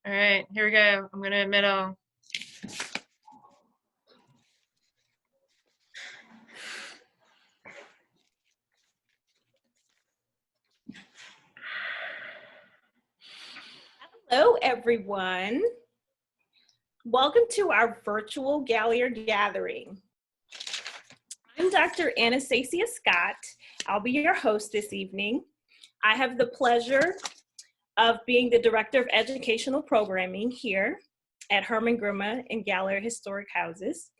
All right, here we go. I'm going to admit all. Hello, everyone. Welcome to our virtual Gallier gathering. I'm Dr. Anastasia Scott. I'll be your host this evening. I have the pleasure of being the Director of Educational Programming here at Hermann-Grima and Gallier Historic Houses.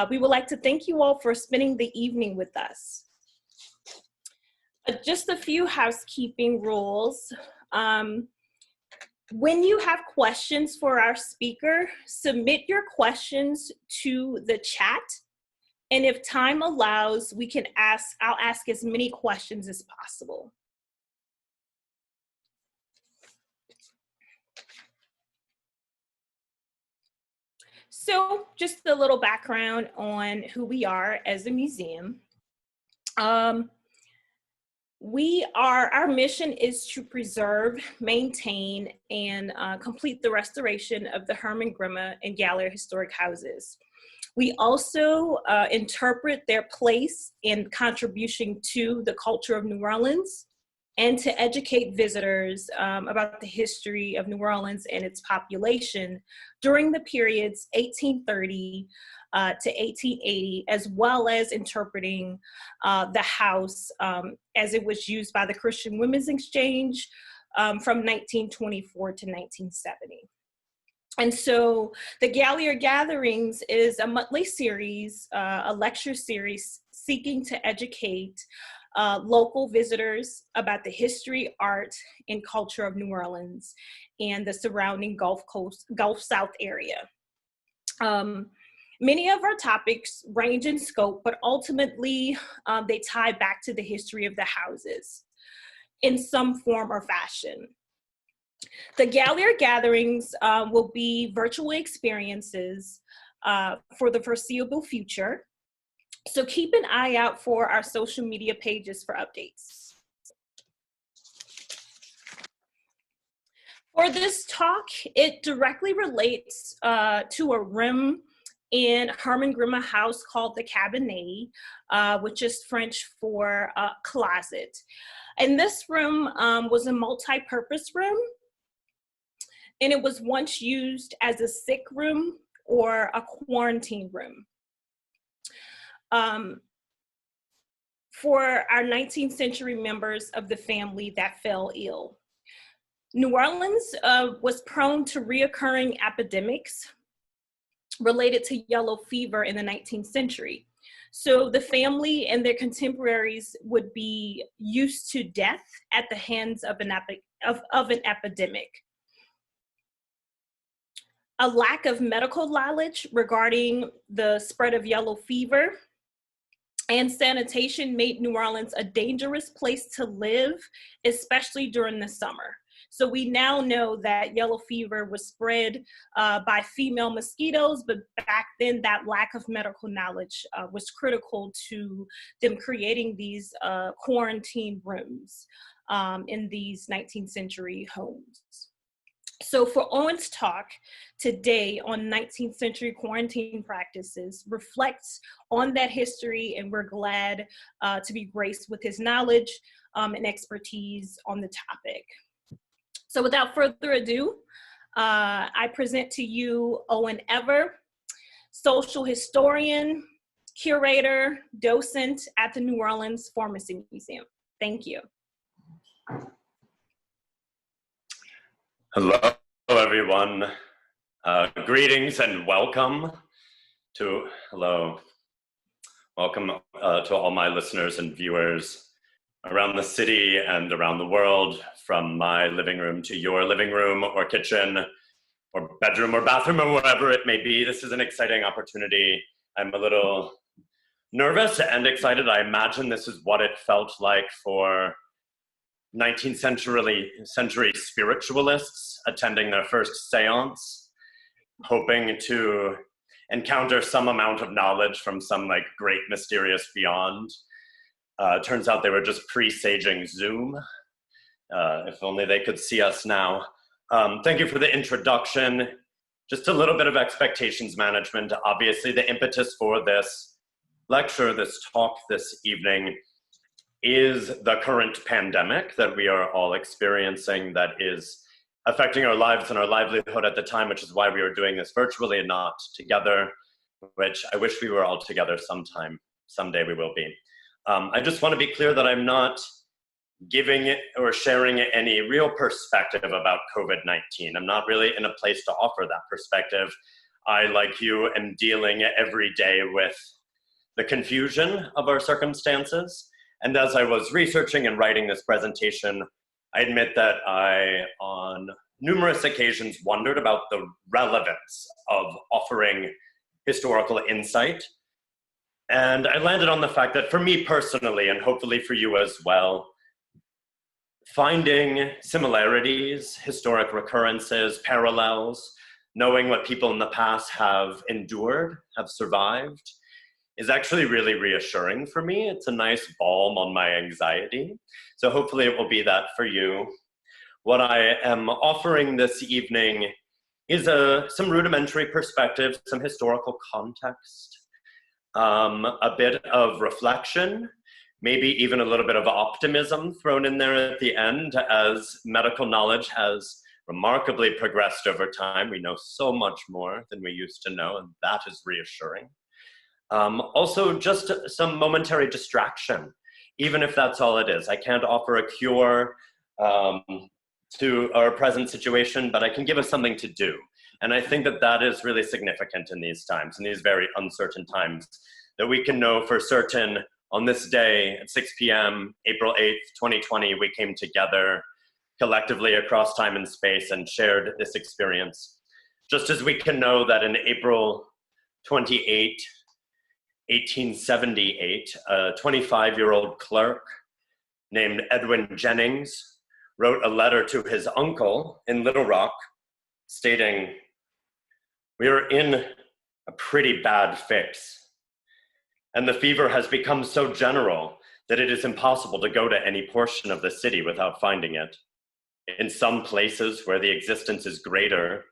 We would like to thank you all for spending the evening with us. Just a few housekeeping rules. When you have questions for our speaker, submit your questions to the chat. And if time allows, I'll ask as many questions as possible. So just a little background on who we are as a museum. Our mission is to preserve, maintain, and complete the restoration of the Hermann-Grima and Gallier historic houses. We also interpret their place and contribution to the culture of New Orleans and to educate visitors about the history of New Orleans and its population during the periods 1830 to 1880, as well as interpreting the house as it was used by the Christian Women's Exchange from 1924 to 1970. And so the Gallier Gatherings is a monthly series, a lecture series seeking to educate local visitors about the history, art, and culture of New Orleans and the surrounding Gulf South area. Many of our topics range in scope, but ultimately they tie back to the history of the houses in some form or fashion. The Gallier Gatherings will be virtual experiences for the foreseeable future. So keep an eye out for our social media pages for updates. For this talk, it directly relates to a room in Hermann-Grima House called the Cabinet, which is French for closet. And this room was a multi-purpose room, and it was once used as a sick room or a quarantine room. For our 19th century members of the family that fell ill. New Orleans was prone to reoccurring epidemics related to yellow fever in the 19th century. So the family and their contemporaries would be used to death at the hands of an epidemic. A lack of medical knowledge regarding the spread of yellow fever and sanitation made New Orleans a dangerous place to live, especially during the summer. So we now know that yellow fever was spread by female mosquitoes, but back then that lack of medical knowledge was critical to them creating these quarantine rooms in these 19th century homes. So for Owen's talk today on 19th century quarantine practices reflects on that history, and we're glad to be graced with his knowledge and expertise on the topic. So without further ado, I present to you Owen Ever, social historian, curator, docent at the New Orleans Pharmacy Museum. Thank you. Hello, everyone. Greetings and welcome to all my listeners and viewers around the city and around the world, from my living room to your living room or kitchen or bedroom or bathroom or wherever it may be. This is an exciting opportunity. I'm a little nervous and excited. I imagine this is what it felt like for 19th century spiritualists attending their first seance, hoping to encounter some amount of knowledge from some great mysterious beyond. Turns out they were just presaging Zoom. If only they could see us now. Thank you for the introduction. Just a little bit of expectations management. Obviously, the impetus for this lecture, this talk this evening, is the current pandemic that we are all experiencing that is affecting our lives and our livelihood at the time, which is why we are doing this virtually and not together, which I wish we were all together sometime. Someday we will be. I just want to be clear that I'm not giving or sharing any real perspective about COVID-19. I'm not really in a place to offer that perspective. I, like you, am dealing every day with the confusion of our circumstances. And as I was researching and writing this presentation, I admit that I, on numerous occasions, wondered about the relevance of offering historical insight. And I landed on the fact that for me personally, and hopefully for you as well, finding similarities, historic recurrences, parallels, knowing what people in the past have endured, have survived, is actually really reassuring for me. It's a nice balm on my anxiety. So hopefully it will be that for you. What I am offering this evening is some rudimentary perspective, some historical context, a bit of reflection, maybe even a little bit of optimism thrown in there at the end, as medical knowledge has remarkably progressed over time. We know so much more than we used to know, and that is reassuring. Also, just some momentary distraction, even if that's all it is. I can't offer a cure to our present situation, but I can give us something to do. And I think that that is really significant in these times, in these very uncertain times, that we can know for certain on this day at 6 p.m., April 8th, 2020, we came together collectively across time and space and shared this experience. Just as we can know that in April 28, 1878, a 25-year-old clerk named Edwin Jennings wrote a letter to his uncle in Little Rock stating, "We are in a pretty bad fix, and the fever has become so general that it is impossible to go to any portion of the city without finding it. In some places where the existence is greater,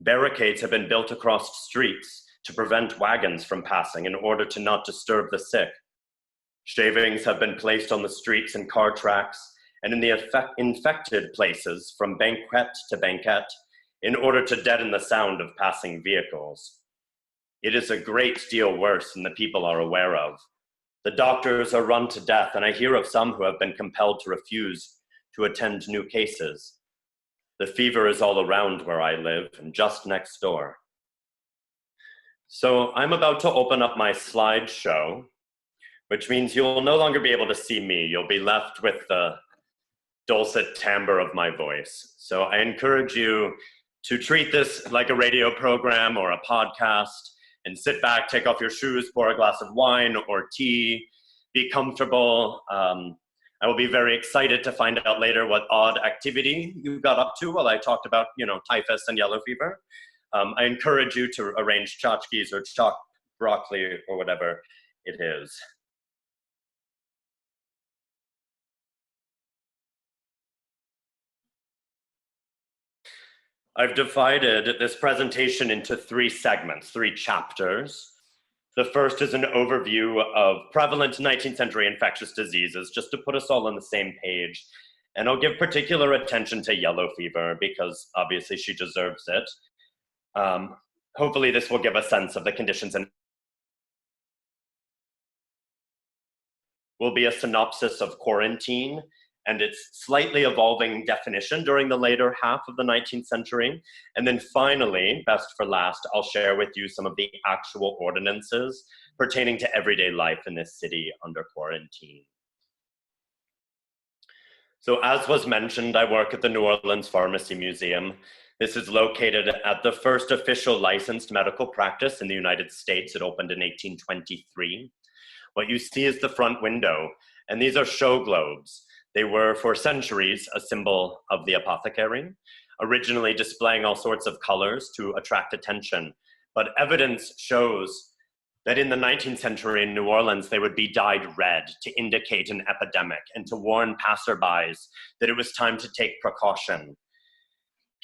barricades have been built across streets to prevent wagons from passing in order to not disturb the sick. Shavings have been placed on the streets and car tracks and in the infected places from banquet to banquet in order to deaden the sound of passing vehicles. It is a great deal worse than the people are aware of. The doctors are run to death, and I hear of some who have been compelled to refuse to attend new cases. The fever is all around where I live and just next door." So I'm about to open up my slideshow, which means you'll no longer be able to see me. You'll be left with the dulcet timbre of my voice. So I encourage you to treat this like a radio program or a podcast and sit back, take off your shoes, pour a glass of wine or tea, be comfortable. I will be very excited to find out later what odd activity you got up to while I talked about, typhus and yellow fever. I encourage you to arrange tchotchkes or chopped broccoli or whatever it is. I've divided this presentation into 3 segments, 3 chapters. The first is an overview of prevalent 19th century infectious diseases, just to put us all on the same page. And I'll give particular attention to yellow fever because obviously she deserves it. Hopefully this will give a sense of the conditions and will be a synopsis of quarantine and its slightly evolving definition during the later half of the 19th century. And then finally, best for last, I'll share with you some of the actual ordinances pertaining to everyday life in this city under quarantine. So as was mentioned, I work at the New Orleans Pharmacy Museum. This is located at the first official licensed medical practice in the United States. It opened in 1823. What you see is the front window, and these are show globes. They were for centuries a symbol of the apothecary, originally displaying all sorts of colors to attract attention. But evidence shows that in the 19th century in New Orleans, they would be dyed red to indicate an epidemic and to warn passerbys that it was time to take precaution.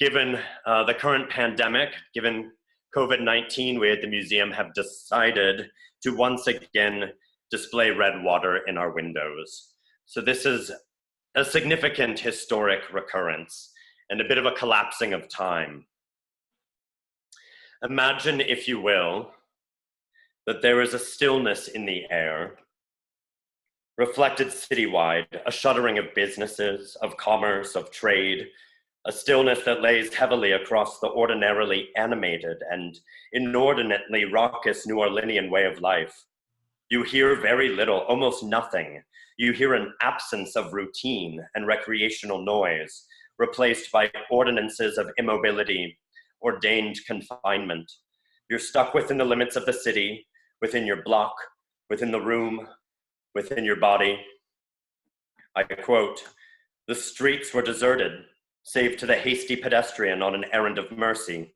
Given the current pandemic, given COVID-19, we at the museum have decided to once again display red water in our windows. So this is a significant historic recurrence and a bit of a collapsing of time. Imagine, if you will, that there is a stillness in the air, reflected citywide, a shuttering of businesses, of commerce, of trade, a stillness that lays heavily across the ordinarily animated and inordinately raucous New Orleanian way of life. You hear very little, almost nothing. You hear an absence of routine and recreational noise, replaced by ordinances of immobility, ordained confinement. You're stuck within the limits of the city, within your block, within the room, within your body. I quote, "The streets were deserted, save to the hasty pedestrian on an errand of mercy.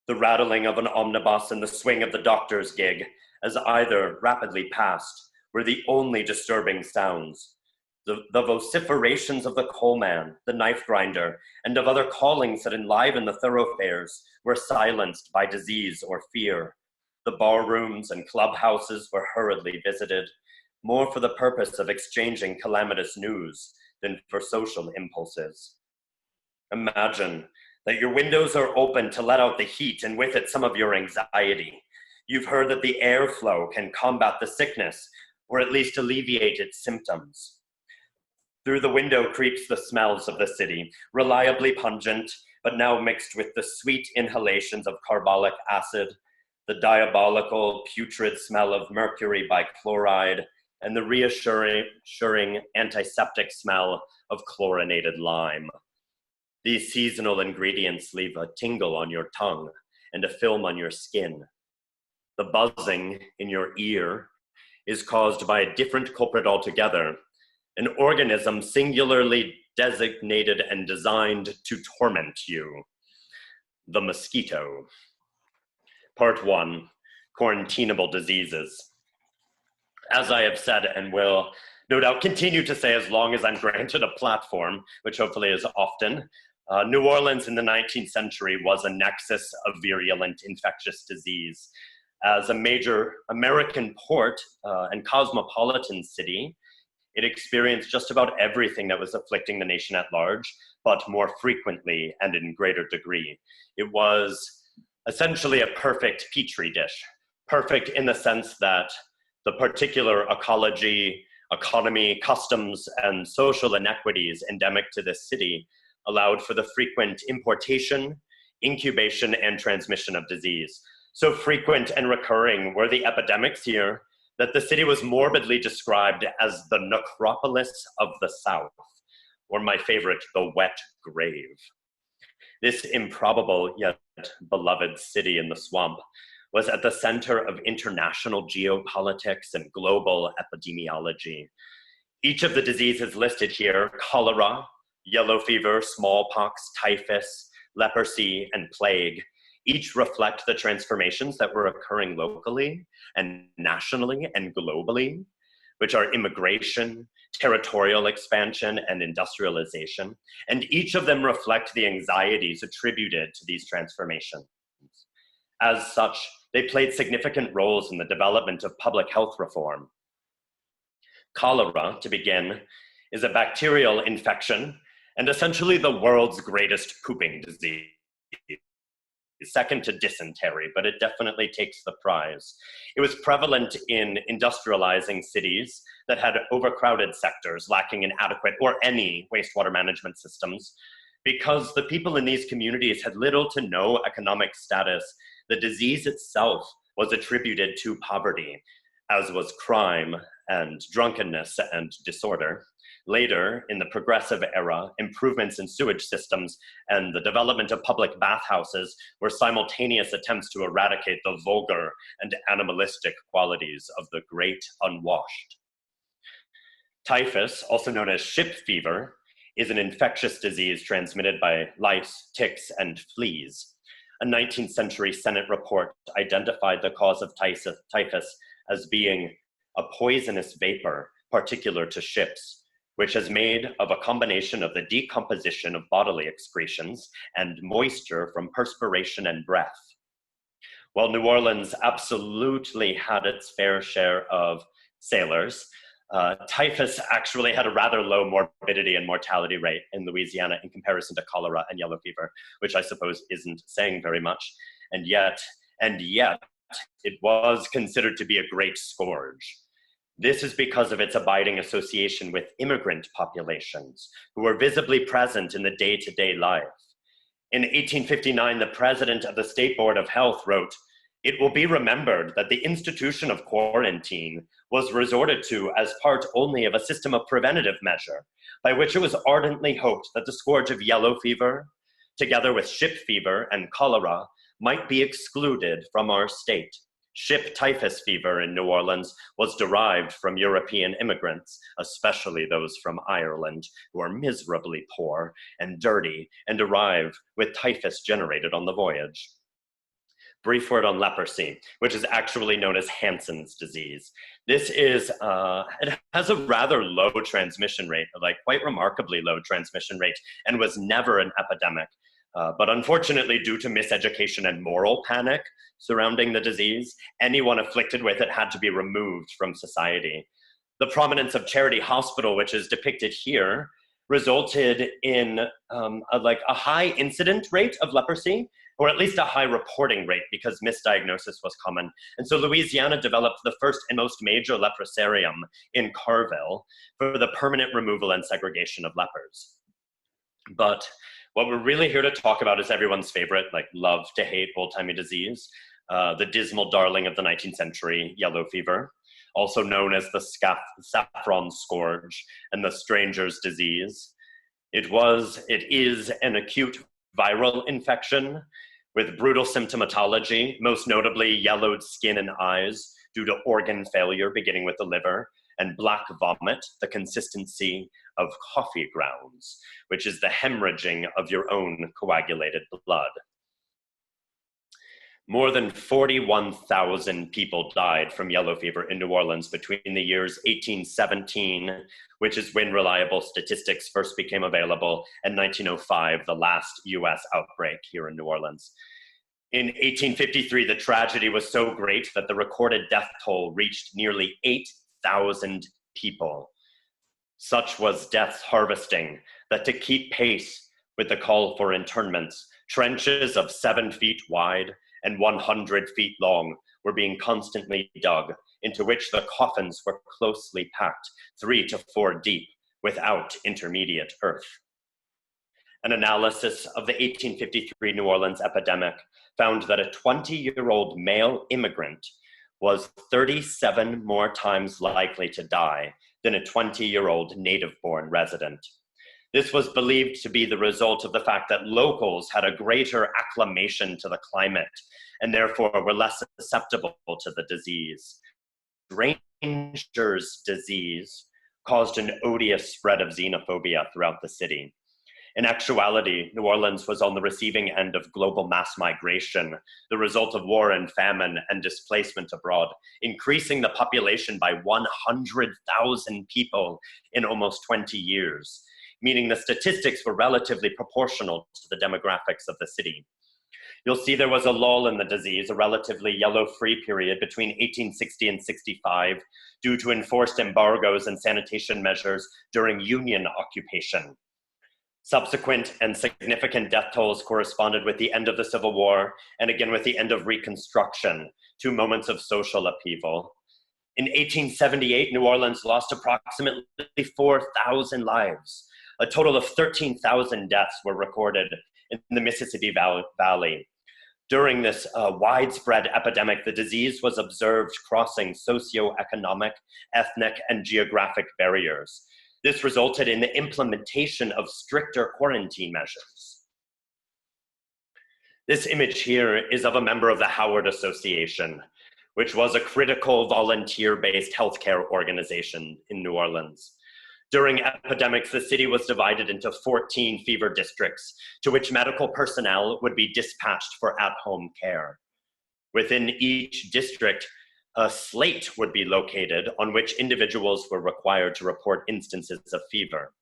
The rattling of an omnibus and the swing of the doctor's gig, as either rapidly passed, were the only disturbing sounds. The vociferations of the coalman, the knife grinder, and of other callings that enliven the thoroughfares were silenced by disease or fear. The bar rooms and clubhouses were hurriedly visited, more for the purpose of exchanging calamitous news than for social impulses. Imagine that your windows are open to let out the heat and with it some of your anxiety. You've heard that the airflow can combat the sickness or at least alleviate its symptoms. Through the window creeps the smells of the city, reliably pungent, but now mixed with the sweet inhalations of carbolic acid, the diabolical putrid smell of mercury bichloride, and the reassuring antiseptic smell of chlorinated lime. These seasonal ingredients leave a tingle on your tongue and a film on your skin. The buzzing in your ear is caused by a different culprit altogether, an organism singularly designated and designed to torment you: the mosquito. Part 1, quarantinable diseases. As I have said and will no doubt continue to say as long as I'm granted a platform, which hopefully is often, New Orleans in the 19th century was a nexus of virulent infectious disease. As a major American port and cosmopolitan city, it experienced just about everything that was afflicting the nation at large, but more frequently and in greater degree. It was essentially a perfect petri dish, perfect in the sense that the particular ecology, economy, customs, and social inequities endemic to this city allowed for the frequent importation, incubation, and transmission of disease. So frequent and recurring were the epidemics here that the city was morbidly described as the necropolis of the South, or my favorite, the wet grave. This improbable yet beloved city in the swamp was at the center of international geopolitics and global epidemiology. Each of the diseases listed here, cholera, yellow fever, smallpox, typhus, leprosy, and plague, each reflect the transformations that were occurring locally and nationally and globally, which are immigration, territorial expansion, and industrialization. And each of them reflect the anxieties attributed to these transformations. As such, they played significant roles in the development of public health reform. Cholera, to begin, is a bacterial infection and essentially the world's greatest pooping disease. Second to dysentery, but it definitely takes the prize. It was prevalent in industrializing cities that had overcrowded sectors lacking in adequate or any wastewater management systems. Because the people in these communities had little to no economic status, the disease itself was attributed to poverty, as was crime and drunkenness and disorder. Later, in the progressive era, improvements in sewage systems and the development of public bathhouses were simultaneous attempts to eradicate the vulgar and animalistic qualities of the great unwashed. Typhus, also known as ship fever, is an infectious disease transmitted by lice, ticks, and fleas. A 19th century Senate report identified the cause of typhus as being a poisonous vapor particular to ships, which is made of a combination of the decomposition of bodily excretions and moisture from perspiration and breath. While New Orleans absolutely had its fair share of sailors, typhus actually had a rather low morbidity and mortality rate in Louisiana in comparison to cholera and yellow fever, which I suppose isn't saying very much. And yet, it was considered to be a great scourge. This is because of its abiding association with immigrant populations who were visibly present in the day-to-day life. In 1859, the president of the State Board of Health wrote, "It will be remembered that the institution of quarantine was resorted to as part only of a system of preventative measure, by which it was ardently hoped that the scourge of yellow fever, together with ship fever and cholera, might be excluded from our state. Ship typhus fever in New Orleans was derived from European immigrants, especially those from Ireland, who are miserably poor and dirty and arrive with typhus generated on the voyage." Brief word on leprosy, which is actually known as Hansen's disease. This is, it has a rather low transmission rate, like quite remarkably low transmission rate, and was never an epidemic. But unfortunately, due to miseducation and moral panic surrounding the disease, anyone afflicted with it had to be removed from society. The prominence of Charity Hospital, which is depicted here, resulted in a high incident rate of leprosy, or at least a high reporting rate, because misdiagnosis was common. And so Louisiana developed the first and most major leprosarium in Carville for the permanent removal and segregation of lepers. But what we're really here to talk about is everyone's favorite, like love to hate old-timey disease, the dismal darling of the 19th century, yellow fever, also known as the saffron scourge and the stranger's disease. It is an acute viral infection with brutal symptomatology, most notably yellowed skin and eyes due to organ failure, beginning with the liver, and black vomit, the consistency of coffee grounds, which is the hemorrhaging of your own coagulated blood. More than 41,000 people died from yellow fever in New Orleans between the years 1817, which is when reliable statistics first became available, and 1905, the last US outbreak here in New Orleans. In 1853, the tragedy was so great that the recorded death toll reached nearly 8,000 people. Such was death's harvesting that to keep pace with the call for internments, trenches of 7 feet wide and 100 feet long were being constantly dug, into which the coffins were closely packed, 3 to 4 deep, without intermediate earth. An analysis of the 1853 New Orleans epidemic found that a 20-year-old male immigrant was 37 more times likely to die than a 20-year-old native-born resident. This was believed to be the result of the fact that locals had a greater acclimation to the climate and therefore were less susceptible to the disease. Stranger's disease caused an odious spread of xenophobia throughout the city. In actuality, New Orleans was on the receiving end of global mass migration, the result of war and famine and displacement abroad, increasing the population by 100,000 people in almost 20 years, meaning the statistics were relatively proportional to the demographics of the city. You'll see there was a lull in the disease, a relatively yellow-free period between 1860 and 65 due to enforced embargoes and sanitation measures during Union occupation. Subsequent and significant death tolls corresponded with the end of the Civil War and again with the end of Reconstruction, 2 moments of social upheaval. In 1878, New Orleans lost approximately 4,000 lives. A total of 13,000 deaths were recorded in the Mississippi Valley. During this widespread epidemic, the disease was observed crossing socioeconomic, ethnic, and geographic barriers. This resulted in the implementation of stricter quarantine measures. This image here is of a member of the Howard Association, which was a critical volunteer-based healthcare organization in New Orleans. During epidemics, the city was divided into 14 fever districts, to which medical personnel would be dispatched for at-home care. Within each district, a slate would be located on which individuals were required to report instances of fever.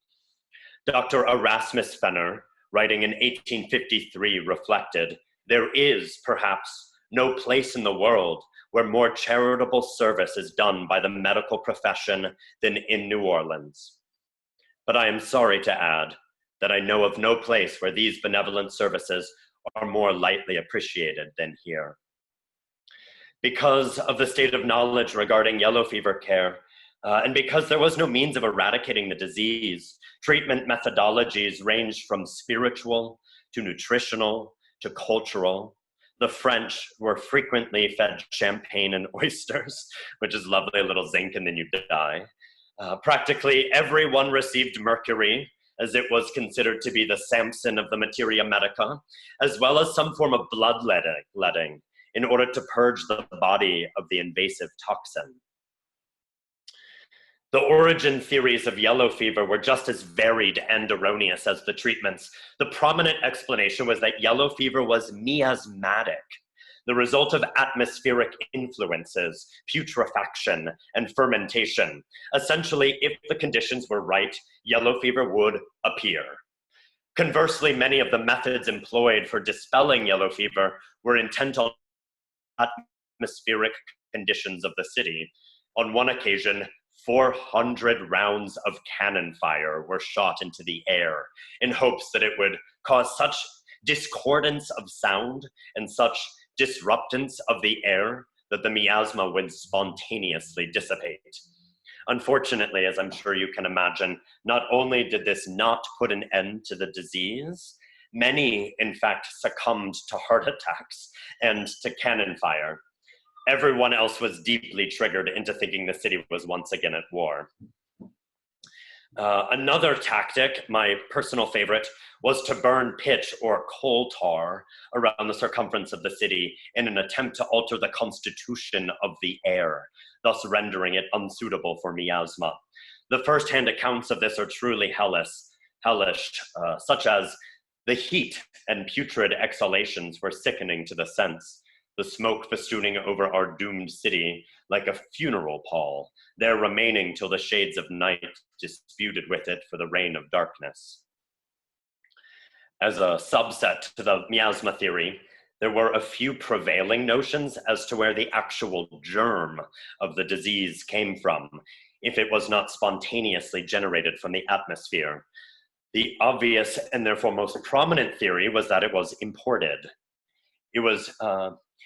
Dr. Erasmus Fenner, writing in 1853, reflected, "There is, perhaps, no place in the world where more charitable service is done by the medical profession than in New Orleans. But I am sorry to add that I know of no place where these benevolent services are more lightly appreciated than here." Because of the state of knowledge regarding yellow fever care, and because there was no means of eradicating the disease, treatment methodologies ranged from spiritual to nutritional to cultural. The French were frequently fed champagne and oysters, which is lovely, a little zinc and then you die. Practically everyone received mercury, as it was considered to be the Samson of the materia medica, as well as some form of bloodletting in order to purge the body of the invasive toxin. The origin theories of yellow fever were just as varied and erroneous as the treatments. The prominent explanation was that yellow fever was miasmatic, the result of atmospheric influences, putrefaction, and fermentation. Essentially, if the conditions were right, yellow fever would appear. Conversely, many of the methods employed for dispelling yellow fever were intent on atmospheric conditions of the city. On one occasion, 400 rounds of cannon fire were shot into the air in hopes that it would cause such discordance of sound and such disruptance of the air that the miasma would spontaneously dissipate. Unfortunately, as I'm sure you can imagine, not only did this not put an end to the disease, many, in fact, succumbed to heart attacks and to cannon fire. Everyone else was deeply triggered into thinking the city was once again at war. Another tactic, my personal favorite, was to burn pitch or coal tar around the circumference of the city in an attempt to alter the constitution of the air, thus rendering it unsuitable for miasma. The first-hand accounts of this are truly hellish, such as the heat and putrid exhalations were sickening to the sense, the smoke festooning over our doomed city like a funeral pall, there remaining till the shades of night disputed with it for the reign of darkness. As a subset to the miasma theory, there were a few prevailing notions as to where the actual germ of the disease came from, if it was not spontaneously generated from the atmosphere. The obvious and therefore most prominent theory was that it was imported. It was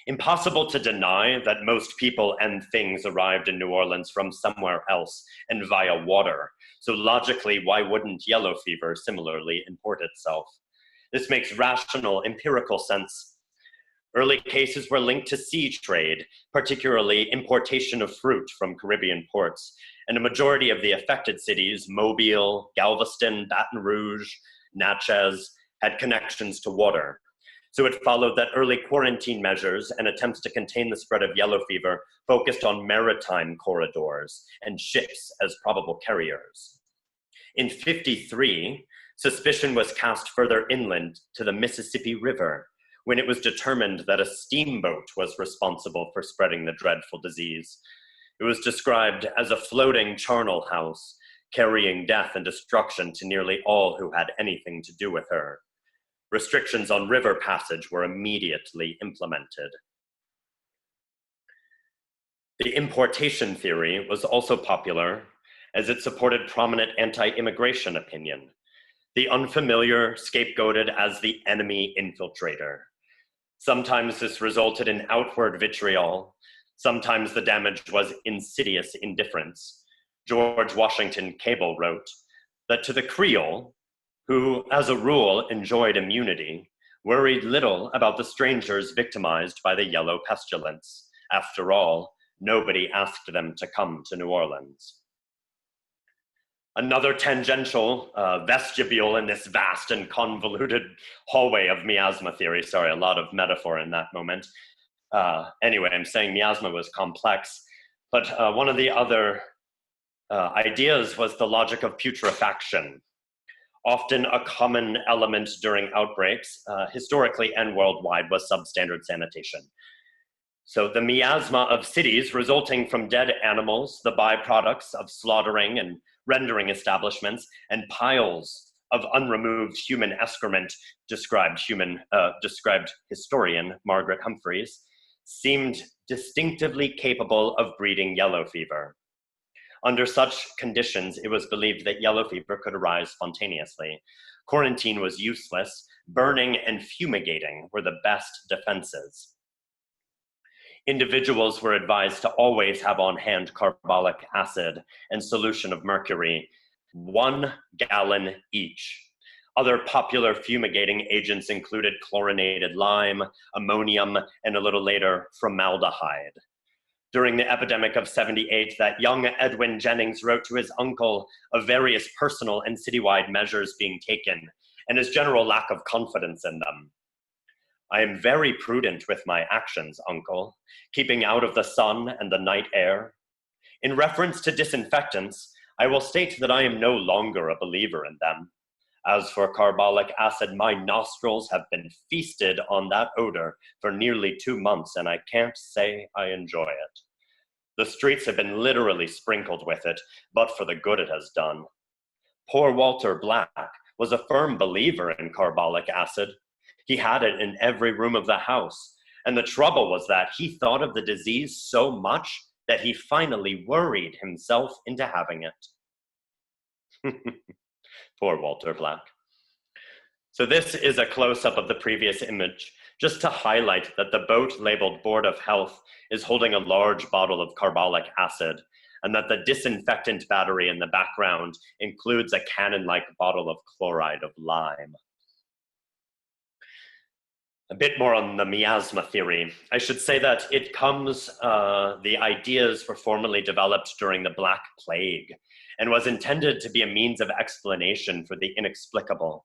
impossible to deny that most people and things arrived in New Orleans from somewhere else and via water. So logically, why wouldn't yellow fever similarly import itself? This makes rational, empirical sense. Early cases were linked to sea trade, particularly importation of fruit from Caribbean ports, and a majority of the affected cities, Mobile, Galveston, Baton Rouge, Natchez, had connections to water. So it followed that early quarantine measures and attempts to contain the spread of yellow fever focused on maritime corridors and ships as probable carriers. In 53, suspicion was cast further inland to the Mississippi River, when it was determined that a steamboat was responsible for spreading the dreadful disease. It was described as a floating charnel house, carrying death and destruction to nearly all who had anything to do with her. Restrictions on river passage were immediately implemented. The importation theory was also popular as it supported prominent anti-immigration opinion. The unfamiliar scapegoated as the enemy infiltrator. Sometimes this resulted in outward vitriol. Sometimes the damage was insidious indifference. George Washington Cable wrote that to the Creole, who, as a rule, enjoyed immunity, worried little about the strangers victimized by the yellow pestilence. After all, nobody asked them to come to New Orleans. Another tangential vestibule in this vast and convoluted hallway of miasma theory. Sorry, a lot of metaphor in that moment. Anyway, I'm saying miasma was complex, but one of the other ideas was the logic of putrefaction. Often a common element during outbreaks, historically and worldwide, was substandard sanitation. So the miasma of cities resulting from dead animals, the byproducts of slaughtering and rendering establishments, and piles of unremoved human excrement, described historian Margaret Humphreys, seemed distinctively capable of breeding yellow fever. Under such conditions, it was believed that yellow fever could arise spontaneously. Quarantine was useless. Burning and fumigating were the best defenses. Individuals were advised to always have on hand carbolic acid and solution of mercury, 1 gallon each. Other popular fumigating agents included chlorinated lime, ammonium, and a little later, formaldehyde. During the epidemic of '78, that young Edwin Jennings wrote to his uncle of various personal and citywide measures being taken, and his general lack of confidence in them. I am very prudent with my actions, uncle, keeping out of the sun and the night air. In reference to disinfectants, I will state that I am no longer a believer in them. As for carbolic acid, my nostrils have been feasted on that odor for nearly 2 months, and I can't say I enjoy it. The streets have been literally sprinkled with it, but for the good it has done. Poor Walter Black was a firm believer in carbolic acid. He had it in every room of the house, and the trouble was that he thought of the disease so much that he finally worried himself into having it. Poor Walter Black. So this is a close-up of the previous image, just to highlight that the boat labeled Board of Health is holding a large bottle of carbolic acid, and that the disinfectant battery in the background includes a cannon-like bottle of chloride of lime. A bit more on the miasma theory. I should say that it comes, the ideas were formally developed during the Black Plague and was intended to be a means of explanation for the inexplicable.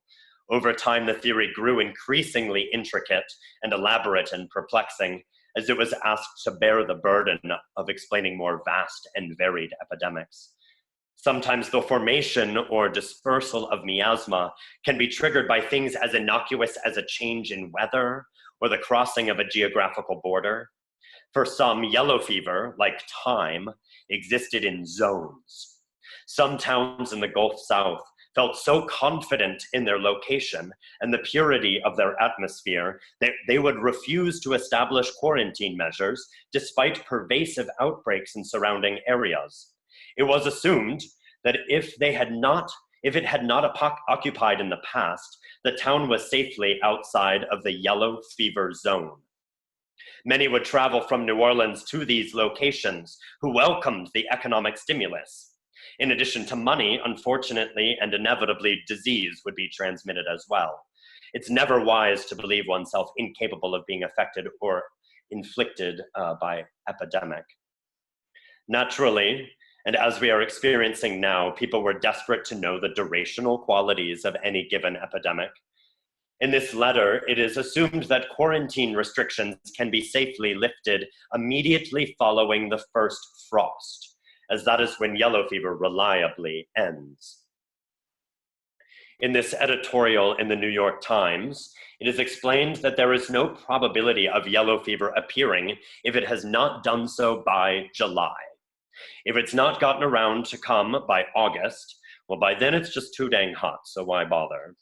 Over time, the theory grew increasingly intricate and elaborate and perplexing as it was asked to bear the burden of explaining more vast and varied epidemics. Sometimes the formation or dispersal of miasma can be triggered by things as innocuous as a change in weather or the crossing of a geographical border. For some, yellow fever, like time, existed in zones. Some towns in the Gulf South felt so confident in their location and the purity of their atmosphere that they would refuse to establish quarantine measures despite pervasive outbreaks in surrounding areas. It was assumed that if it had not occupied in the past, the town was safely outside of the yellow fever zone. Many would travel from New Orleans to these locations who welcomed the economic stimulus. In addition to money, unfortunately and inevitably, disease would be transmitted as well. It's never wise to believe oneself incapable of being affected or inflicted by epidemic. Naturally, and as we are experiencing now, people were desperate to know the durational qualities of any given epidemic. In this letter, it is assumed that quarantine restrictions can be safely lifted immediately following the first frost, as that is when yellow fever reliably ends. In this editorial in the New York Times, it is explained that there is no probability of yellow fever appearing if it has not done so by July. If it's not gotten around to come by August, well, by then it's just too dang hot, so why bother?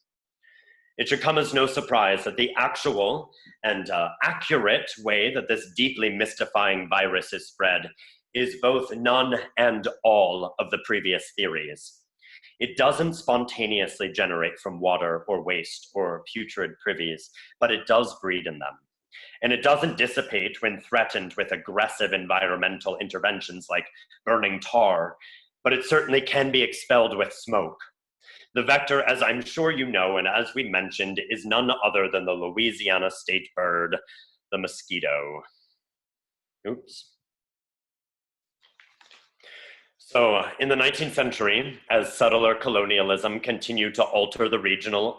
It should come as no surprise that the actual and accurate way that this deeply mystifying virus is spread is both none and all of the previous theories. It doesn't spontaneously generate from water or waste or putrid privies, but it does breed in them. And it doesn't dissipate when threatened with aggressive environmental interventions like burning tar, but it certainly can be expelled with smoke. The vector, as I'm sure you know, and as we mentioned, is none other than the Louisiana state bird, the mosquito. Oops. So in the 19th century, as settler colonialism continued to alter the regional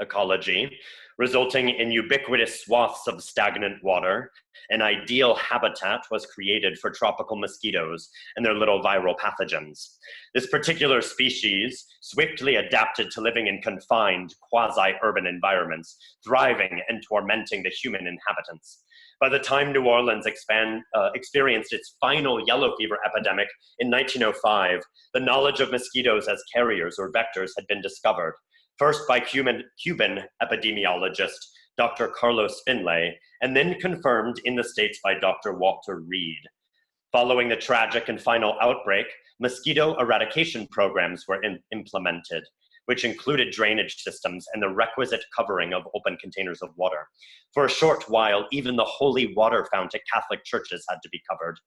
ecology, resulting in ubiquitous swaths of stagnant water. An ideal habitat was created for tropical mosquitoes and their little viral pathogens. This particular species swiftly adapted to living in confined, quasi-urban environments, thriving and tormenting the human inhabitants. By the time New Orleans experienced its final yellow fever epidemic in 1905, the knowledge of mosquitoes as carriers or vectors had been discovered, first by Cuban epidemiologist Dr. Carlos Finlay, and then confirmed in the States by Dr. Walter Reed. Following the tragic and final outbreak, mosquito eradication programs were implemented, which included drainage systems and the requisite covering of open containers of water. For a short while, even the holy water fount at Catholic churches had to be covered.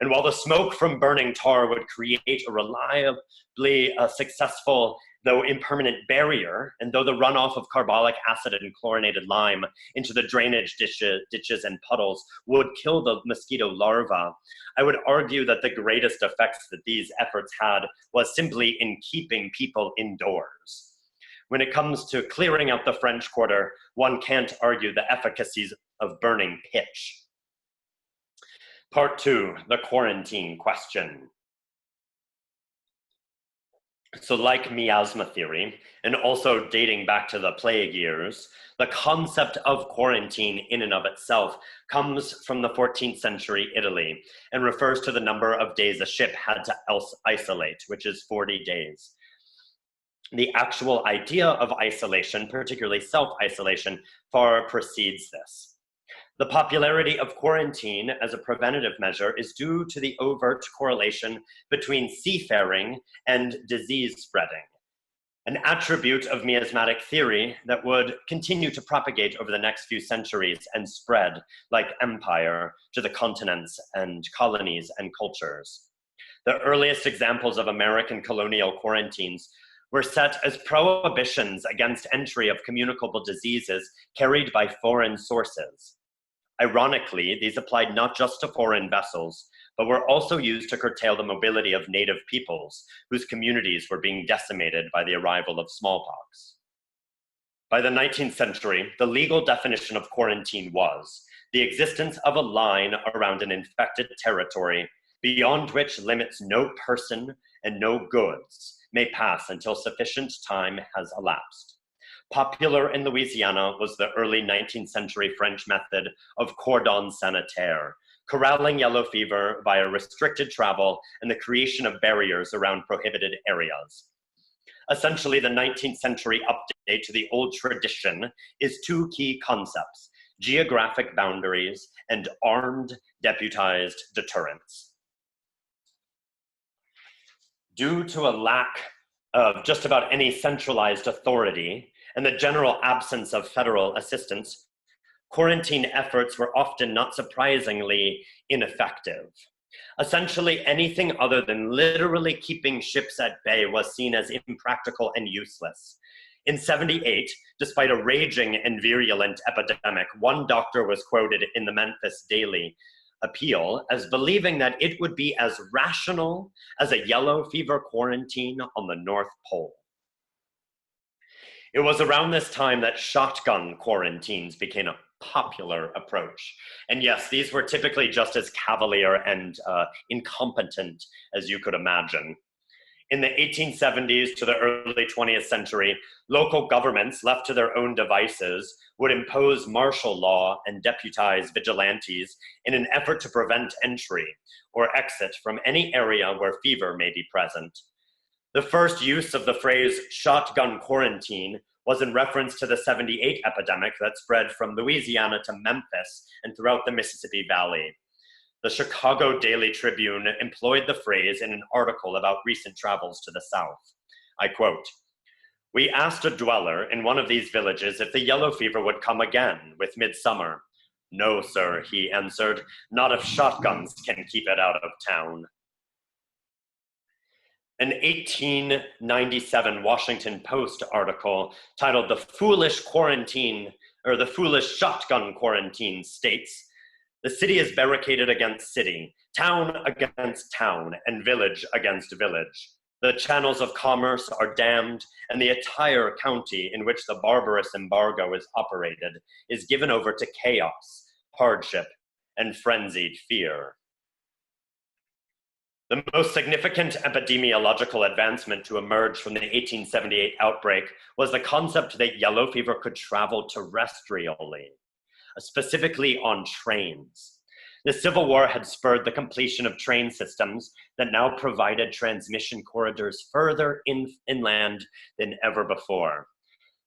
And while the smoke from burning tar would create a reliably successful, though impermanent barrier, and though the runoff of carbolic acid and chlorinated lime into the drainage ditches and puddles would kill the mosquito larvae, I would argue that the greatest effects that these efforts had was simply in keeping people indoors. When it comes to clearing out the French Quarter, one can't argue the efficacies of burning pitch. Part 2, the quarantine question. So like miasma theory, and also dating back to the plague years, the concept of quarantine in and of itself comes from the 14th century Italy and refers to the number of days a ship had to isolate, which is 40 days. The actual idea of isolation, particularly self-isolation, far precedes this. The popularity of quarantine as a preventative measure is due to the overt correlation between seafaring and disease spreading, an attribute of miasmatic theory that would continue to propagate over the next few centuries and spread, like empire, to the continents and colonies and cultures. The earliest examples of American colonial quarantines were set as prohibitions against entry of communicable diseases carried by foreign sources. Ironically, these applied not just to foreign vessels, but were also used to curtail the mobility of native peoples whose communities were being decimated by the arrival of smallpox. By the 19th century, the legal definition of quarantine was the existence of a line around an infected territory beyond which limits no person and no goods may pass until sufficient time has elapsed. Popular in Louisiana was the early 19th century French method of cordon sanitaire, corralling yellow fever via restricted travel and the creation of barriers around prohibited areas. Essentially, the 19th century update to the old tradition is two key concepts: geographic boundaries and armed, deputized deterrence. Due to a lack of just about any centralized authority and the general absence of federal assistance, quarantine efforts were often, not surprisingly, ineffective. Essentially, anything other than literally keeping ships at bay was seen as impractical and useless. In 78, despite a raging and virulent epidemic, one doctor was quoted in the Memphis Daily Appeal as believing that it would be as rational as a yellow fever quarantine on the North Pole. It was around this time that shotgun quarantines became a popular approach. And yes, these were typically just as cavalier and incompetent as you could imagine. In the 1870s to the early 20th century, local governments left to their own devices would impose martial law and deputize vigilantes in an effort to prevent entry or exit from any area where fever may be present. The first use of the phrase shotgun quarantine was in reference to the 78 epidemic that spread from Louisiana to Memphis and throughout the Mississippi Valley. The Chicago Daily Tribune employed the phrase in an article about recent travels to the South. I quote, "We asked a dweller in one of these villages if the yellow fever would come again with midsummer. 'No, sir,' he answered, 'not if shotguns can keep it out of town.'" An 1897 Washington Post article titled "The Foolish Quarantine," or "The Foolish Shotgun Quarantine" states, "The city is barricaded against city, town against town, and village against village. The channels of commerce are dammed, and the entire county in which the barbarous embargo is operated is given over to chaos, hardship, and frenzied fear. The most significant epidemiological advancement to emerge from the 1878 outbreak was the concept that yellow fever could travel terrestrially, specifically on trains. The Civil War had spurred the completion of train systems that now provided transmission corridors further inland than ever before.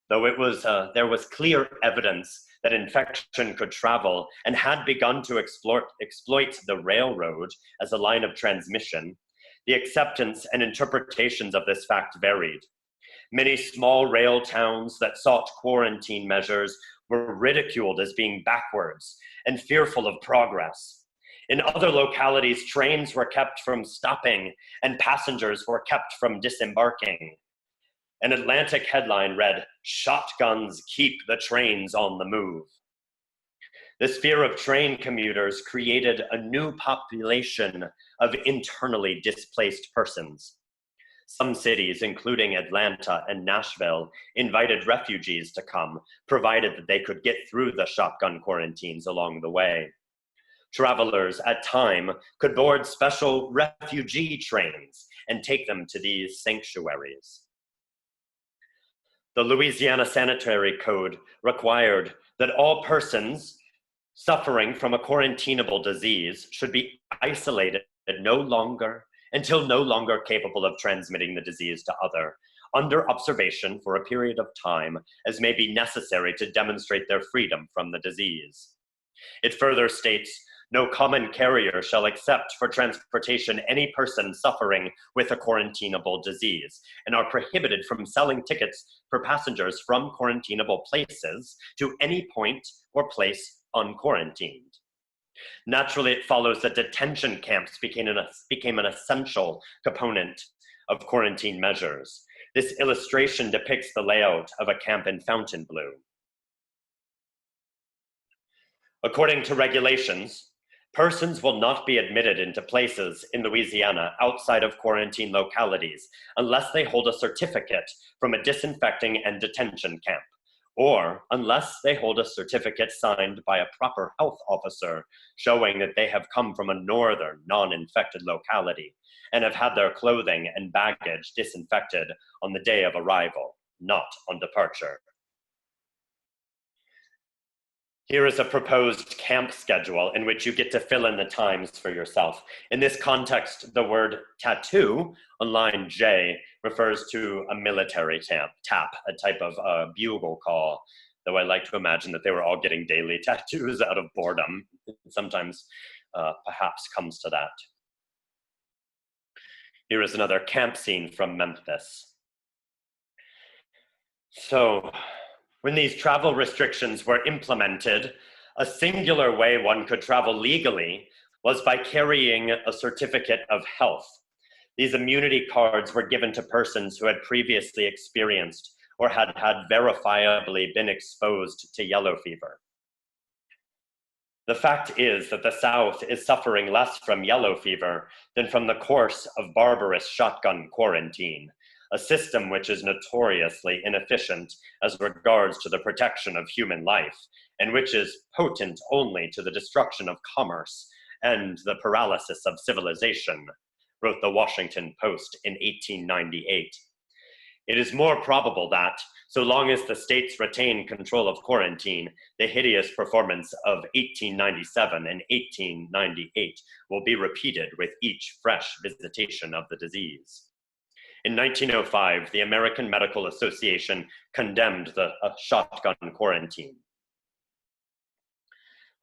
Though there was clear evidence that infection could travel and had begun to exploit the railroad as a line of transmission, the acceptance and interpretations of this fact varied. Many small rail towns that sought quarantine measures were ridiculed as being backwards and fearful of progress. In other localities, trains were kept from stopping and passengers were kept from disembarking. An Atlantic headline read, "Shotguns keep the trains on the move." This fear of train commuters created a new population of internally displaced persons. Some cities, including Atlanta and Nashville, invited refugees to come, provided that they could get through the shotgun quarantines along the way. Travelers at time could board special refugee trains and take them to these sanctuaries. The Louisiana Sanitary Code required that all persons suffering from a quarantinable disease should be isolated until no longer capable of transmitting the disease to other, under observation for a period of time as may be necessary to demonstrate their freedom from the disease. It further states, "No common carrier shall accept for transportation any person suffering with a quarantinable disease, and are prohibited from selling tickets for passengers from quarantinable places to any point or place unquarantined." Naturally, it follows that detention camps became an essential component of quarantine measures. This illustration depicts the layout of a camp in Fontainebleau. According to regulations, persons will not be admitted into places in Louisiana outside of quarantine localities unless they hold a certificate from a disinfecting and detention camp, or unless they hold a certificate signed by a proper health officer showing that they have come from a northern, non-infected locality and have had their clothing and baggage disinfected on the day of arrival, not on departure. Here is a proposed camp schedule in which you get to fill in the times for yourself. In this context, the word tattoo on line J refers to a military tap, a type of bugle call, though I like to imagine that they were all getting daily tattoos out of boredom. It sometimes perhaps comes to that. Here is another camp scene from Memphis. So, when these travel restrictions were implemented, a singular way one could travel legally was by carrying a certificate of health. These immunity cards were given to persons who had previously experienced or had verifiably been exposed to yellow fever. The fact is that the South is suffering less from yellow fever than from the course of barbarous shotgun quarantine, a system which is notoriously inefficient as regards to the protection of human life, and which is potent only to the destruction of commerce and the paralysis of civilization, wrote the Washington Post in 1898. It is more probable that, so long as the states retain control of quarantine, the hideous performance of 1897 and 1898 will be repeated with each fresh visitation of the disease. In 1905, the American Medical Association condemned the shotgun quarantine.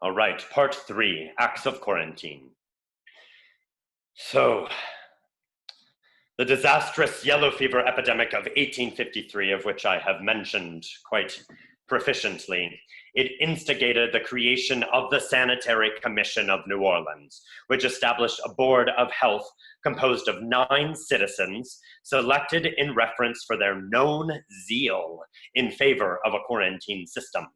All right, part 3, acts of quarantine. So, the disastrous yellow fever epidemic of 1853, of which I have mentioned quite proficiently, it instigated the creation of the Sanitary Commission of New Orleans, which established a board of health composed of 9 citizens selected in reference for their known zeal in favor of a quarantine system.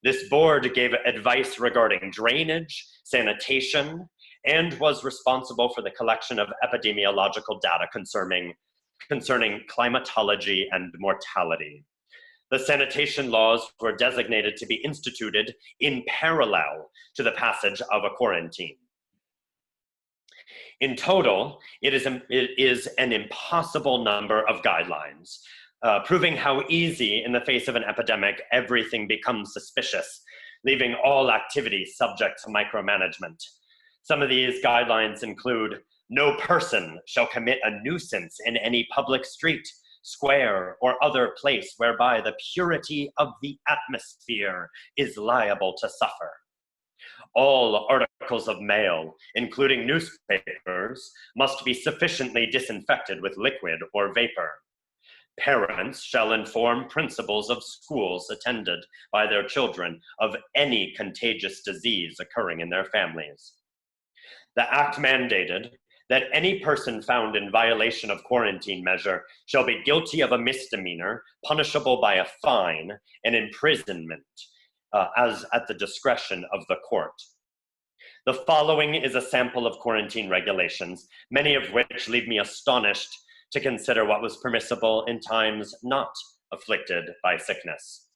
This board gave advice regarding drainage, sanitation, and was responsible for the collection of epidemiological data concerning concerning climatology and mortality. The sanitation laws were designated to be instituted in parallel to the passage of a quarantine. In total, it is an impossible number of guidelines, proving how easy in the face of an epidemic everything becomes suspicious, leaving all activity subject to micromanagement. Some of these guidelines include: no person shall commit a nuisance in any public street, square, or other place whereby the purity of the atmosphere is liable to suffer. All articles of mail, including newspapers, must be sufficiently disinfected with liquid or vapor. Parents shall inform principals of schools attended by their children of any contagious disease occurring in their families. The act mandated that any person found in violation of quarantine measure shall be guilty of a misdemeanor, punishable by a fine and imprisonment, as at the discretion of the court. The following is a sample of quarantine regulations, many of which leave me astonished to consider what was permissible in times not afflicted by sickness.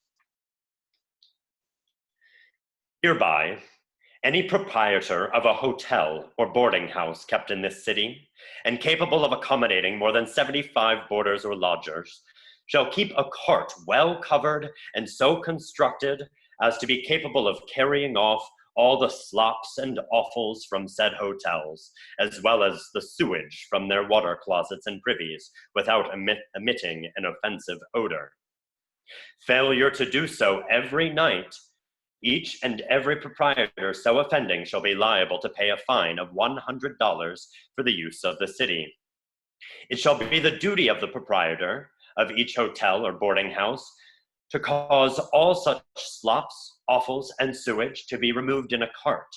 Hereby, any proprietor of a hotel or boarding house kept in this city and capable of accommodating more than 75 boarders or lodgers shall keep a cart well covered and so constructed as to be capable of carrying off all the slops and offals from said hotels, as well as the sewage from their water closets and privies, without emitting an offensive odor. Failure to do so every night, each and every proprietor so offending shall be liable to pay a fine of $100 for the use of the city. It shall be the duty of the proprietor of each hotel or boarding house to cause all such slops, offals, and sewage to be removed in a cart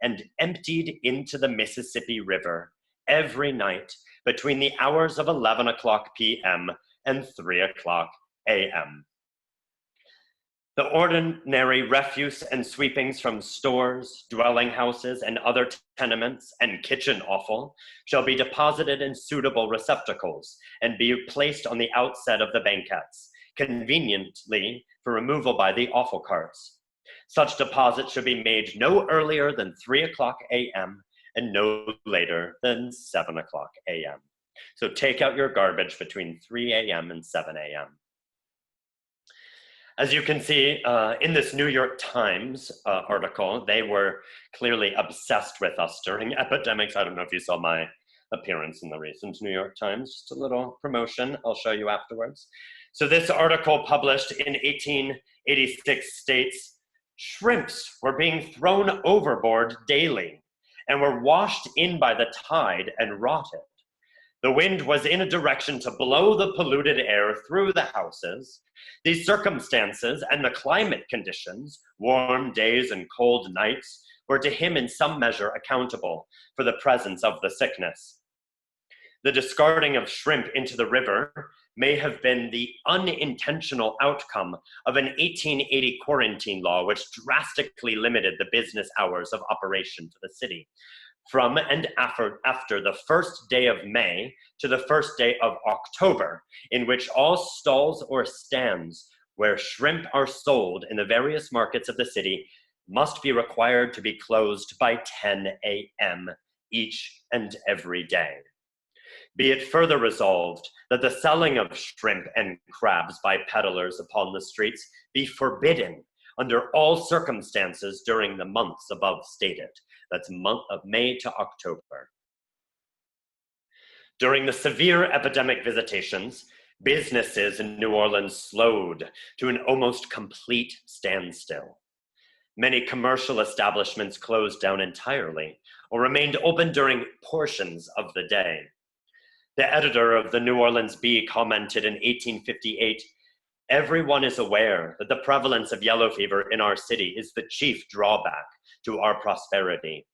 and emptied into the Mississippi River every night between the hours of 11 o'clock p.m. and 3 o'clock a.m. The ordinary refuse and sweepings from stores, dwelling houses, and other tenements and kitchen offal shall be deposited in suitable receptacles and be placed on the outset of the banquettes, conveniently for removal by the offal carts. Such deposit should be made no earlier than 3 o'clock a.m. and no later than 7 o'clock a.m. So take out your garbage between 3 a.m. and 7 a.m. As you can see in this New York Times article, they were clearly obsessed with us during epidemics. I don't know if you saw my appearance in the recent New York Times, just a little promotion I'll show you afterwards. So this article published in 1886 states, shrimps were being thrown overboard daily and were washed in by the tide and rotted. The wind was in a direction to blow the polluted air through the houses. These circumstances and the climate conditions, warm days and cold nights, were to him in some measure accountable for the presence of the sickness. The discarding of shrimp into the river may have been the unintentional outcome of an 1880 quarantine law which drastically limited the business hours of operation to the city. From and after the first day of May to the first day of October, in which all stalls or stands where shrimp are sold in the various markets of the city must be required to be closed by 10 a.m. each and every day. Be it further resolved that the selling of shrimp and crabs by peddlers upon the streets be forbidden under all circumstances during the months above stated. That's month of May to October. During the severe epidemic visitations, businesses in New Orleans slowed to an almost complete standstill. Many commercial establishments closed down entirely or remained open during portions of the day. The editor of the New Orleans Bee commented in 1858, "Everyone is aware that the prevalence of yellow fever in our city is the chief drawback to our prosperity.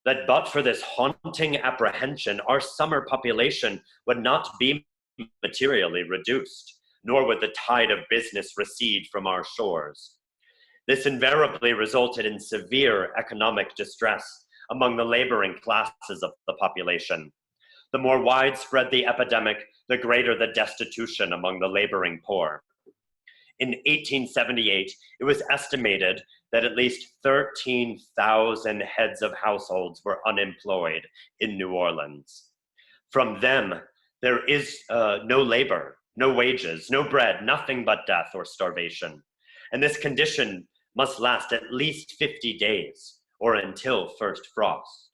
That but for this haunting apprehension, our summer population would not be materially reduced, nor would the tide of business recede from our shores. This invariably resulted in severe economic distress among the laboring classes of the population. The more widespread the epidemic, the greater the destitution among the laboring poor. In 1878, it was estimated that at least 13,000 heads of households were unemployed in New Orleans. From them, there is no labor, no wages, no bread, nothing but death or starvation. And this condition must last at least 50 days or until first frost.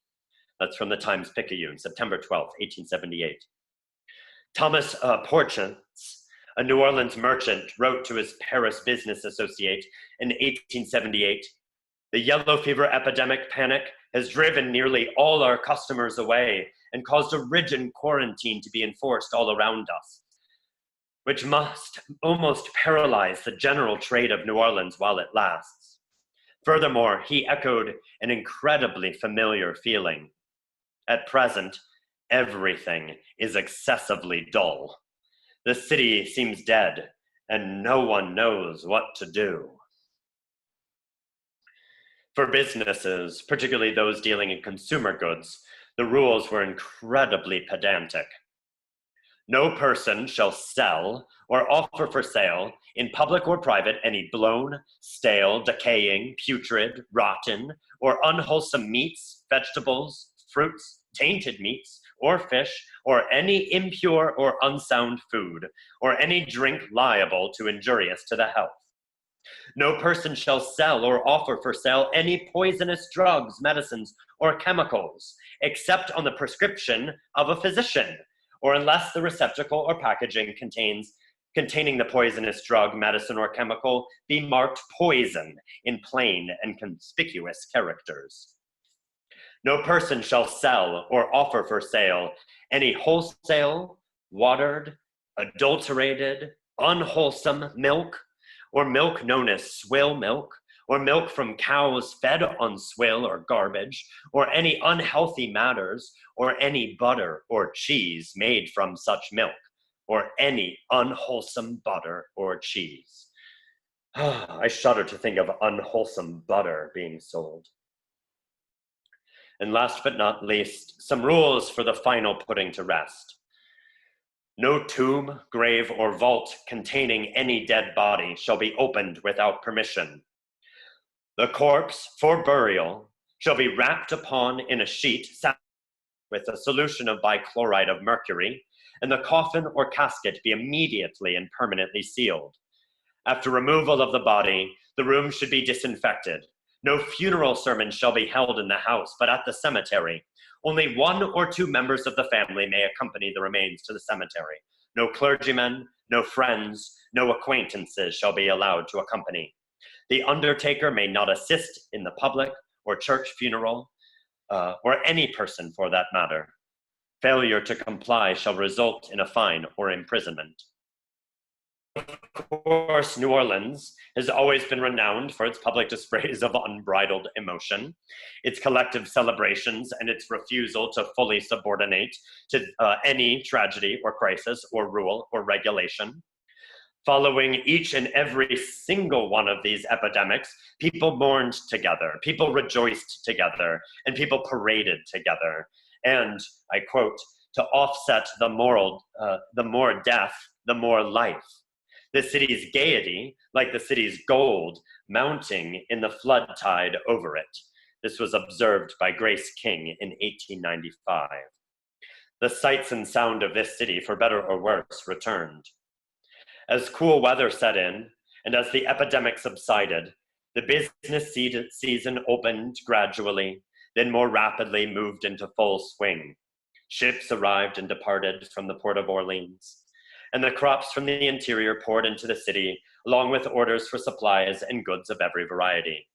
That's from the Times-Picayune, September 12, 1878. Thomas Porchance, a New Orleans merchant, wrote to his Paris business associate in 1878, "The yellow fever epidemic panic has driven nearly all our customers away and caused a rigid quarantine to be enforced all around us, which must almost paralyze the general trade of New Orleans while it lasts." Furthermore, he echoed an incredibly familiar feeling. "At present, everything is excessively dull. The city seems dead, and no one knows what to do." For businesses, particularly those dealing in consumer goods, the rules were incredibly pedantic. "No person shall sell or offer for sale, in public or private, any blown, stale, decaying, putrid, rotten, or unwholesome meats, vegetables, fruits, tainted meats, or fish, or any impure or unsound food, or any drink liable to injurious to the health. No person shall sell or offer for sale any poisonous drugs, medicines, or chemicals, except on the prescription of a physician, or unless the receptacle or packaging containing the poisonous drug, medicine, or chemical be marked poison in plain and conspicuous characters. No person shall sell or offer for sale any wholesale, watered, adulterated, unwholesome milk, or milk known as swill milk, or milk from cows fed on swill or garbage, or any unhealthy matters, or any butter or cheese made from such milk, or any unwholesome butter or cheese." I shudder to think of unwholesome butter being sold. And last but not least, some rules for the final putting to rest. No tomb, grave, or vault containing any dead body shall be opened without permission. The corpse for burial shall be wrapped upon in a sheet with a solution of bichloride of mercury, and the coffin or casket be immediately and permanently sealed. After removal of the body, the room should be disinfected. No funeral sermon shall be held in the house, but at the cemetery. Only 1 or 2 members of the family may accompany the remains to the cemetery. No clergymen, no friends, no acquaintances shall be allowed to accompany. The undertaker may not assist in the public or church funeral, or any person for that matter. Failure to comply shall result in a fine or imprisonment. Of course, New Orleans has always been renowned for its public displays of unbridled emotion, its collective celebrations, and its refusal to fully subordinate to any tragedy or crisis or rule or regulation. Following each and every single one of these epidemics, people mourned together, people rejoiced together, and people paraded together. And, I quote, "to offset the more death, the more life. The city's gaiety, like the city's gold, mounting in the flood tide over it." This was observed by Grace King in 1895. The sights and sound of this city, for better or worse, returned. As cool weather set in, and as the epidemic subsided, the business season opened gradually, then more rapidly moved into full swing. Ships arrived and departed from the port of Orleans, and the crops from the interior poured into the city, along with orders for supplies and goods of every variety.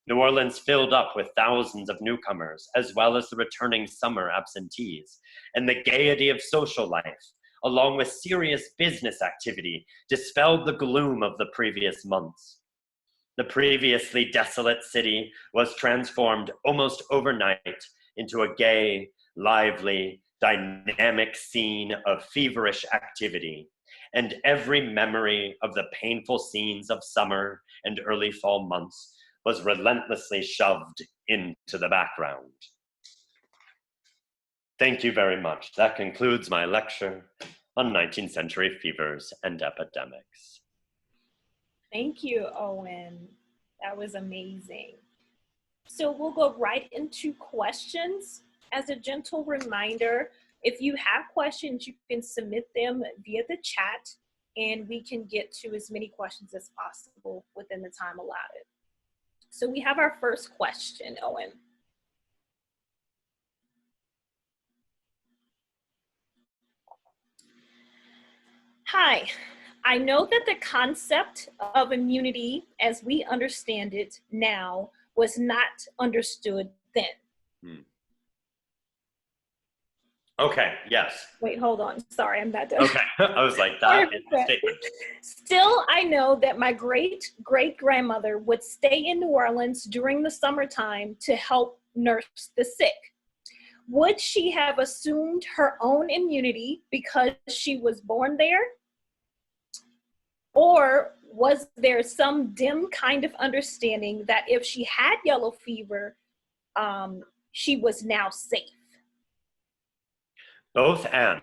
New Orleans filled up with thousands of newcomers, as well as the returning summer absentees, and the gaiety of social life, along with serious business activity, dispelled the gloom of the previous months. The previously desolate city was transformed almost overnight into a gay, lively, dynamic scene of feverish activity, and every memory of the painful scenes of summer and early fall months was relentlessly shoved into the background. Thank you very much. That concludes my lecture on 19th century fevers and epidemics. Thank you, Owen. That was amazing. So we'll go right into questions. As a gentle reminder, if you have questions, you can submit them via the chat, and we can get to as many questions as possible within the time allotted. So we have our first question, Owen. Hi, I know that the concept of immunity as we understand it now was not understood then. Okay, yes. Wait, hold on. Sorry, I'm not done. Okay, I was like, that is a statement. Still, I know that my great-great-grandmother would stay in New Orleans during the summertime to help nurse the sick. Would she have assumed her own immunity because she was born there? Or was there some dim kind of understanding that if she had yellow fever, she was now safe? Both and.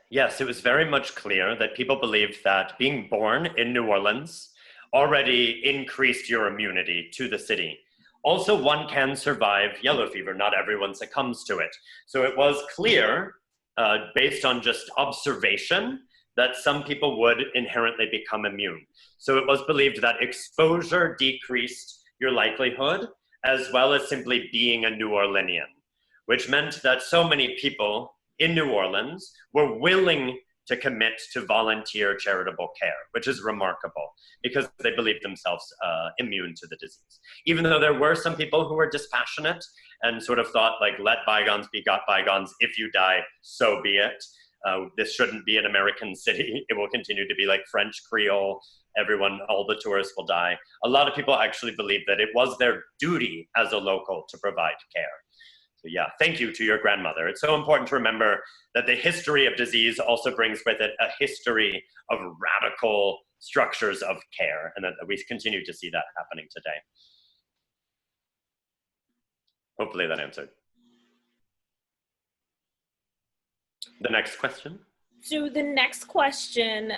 Yes, it was very much clear that people believed that being born in New Orleans already increased your immunity to the city. Also, one can survive yellow fever. Not everyone succumbs to it. So it was clear, based on just observation, that some people would inherently become immune. So it was believed that exposure decreased your likelihood, as well as simply being a New Orleanian, which meant that so many people in New Orleans were willing to commit to volunteer charitable care, which is remarkable because they believed themselves immune to the disease. Even though there were some people who were dispassionate and sort of thought like, let bygones be bygones, if you die, so be it. This shouldn't be an American city. It will continue to be like French Creole. Everyone, all the tourists will die. A lot of people actually believe that it was their duty as a local to provide care. So yeah, thank you to your grandmother. It's so important to remember that the history of disease also brings with it a history of radical structures of care, and that we continue to see that happening today. Hopefully that answered. The next question. So the next question,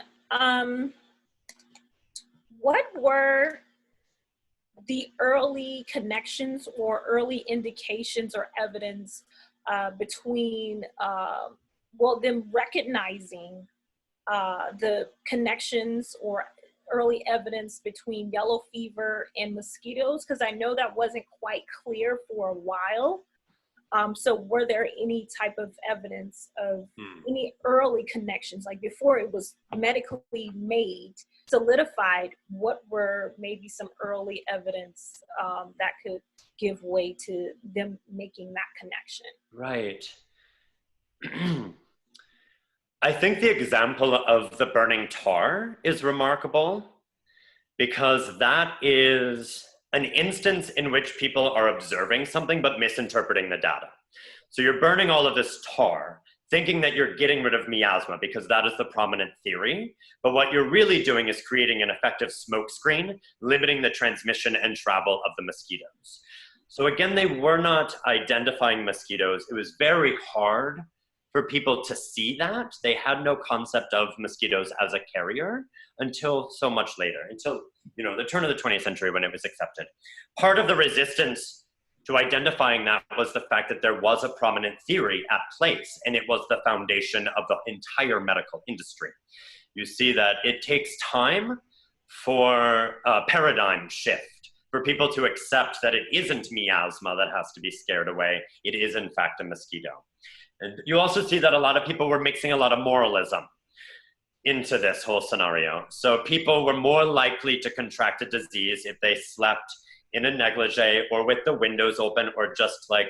what were the early connections or early indications or evidence between, well, them recognizing the connections or early evidence between yellow fever and mosquitoes? Because I know that wasn't quite clear for a while. So were there any type of evidence of any early connections, like before it was medically made, solidified, what were maybe some early evidence that could give way to them making that connection? Right. I think the example of the burning tar is remarkable because that is an instance in which people are observing something but misinterpreting the data. So you're burning all of this tar, thinking that you're getting rid of miasma because that is the prominent theory, but what you're really doing is creating an effective smoke screen, limiting the transmission and travel of the mosquitoes. So again, they were not identifying mosquitoes. It was very hard for people to see that. They had no concept of mosquitoes as a carrier until so much later, until the turn of the 20th century when it was accepted. Part of the resistance to identifying that was the fact that there was a prominent theory at place, and it was the foundation of the entire medical industry. You see that it takes time for a paradigm shift, for people to accept that it isn't miasma that has to be scared away, it is in fact a mosquito. And you also see that a lot of people were mixing a lot of moralism into this whole scenario. So people were more likely to contract a disease if they slept in a negligee or with the windows open or just like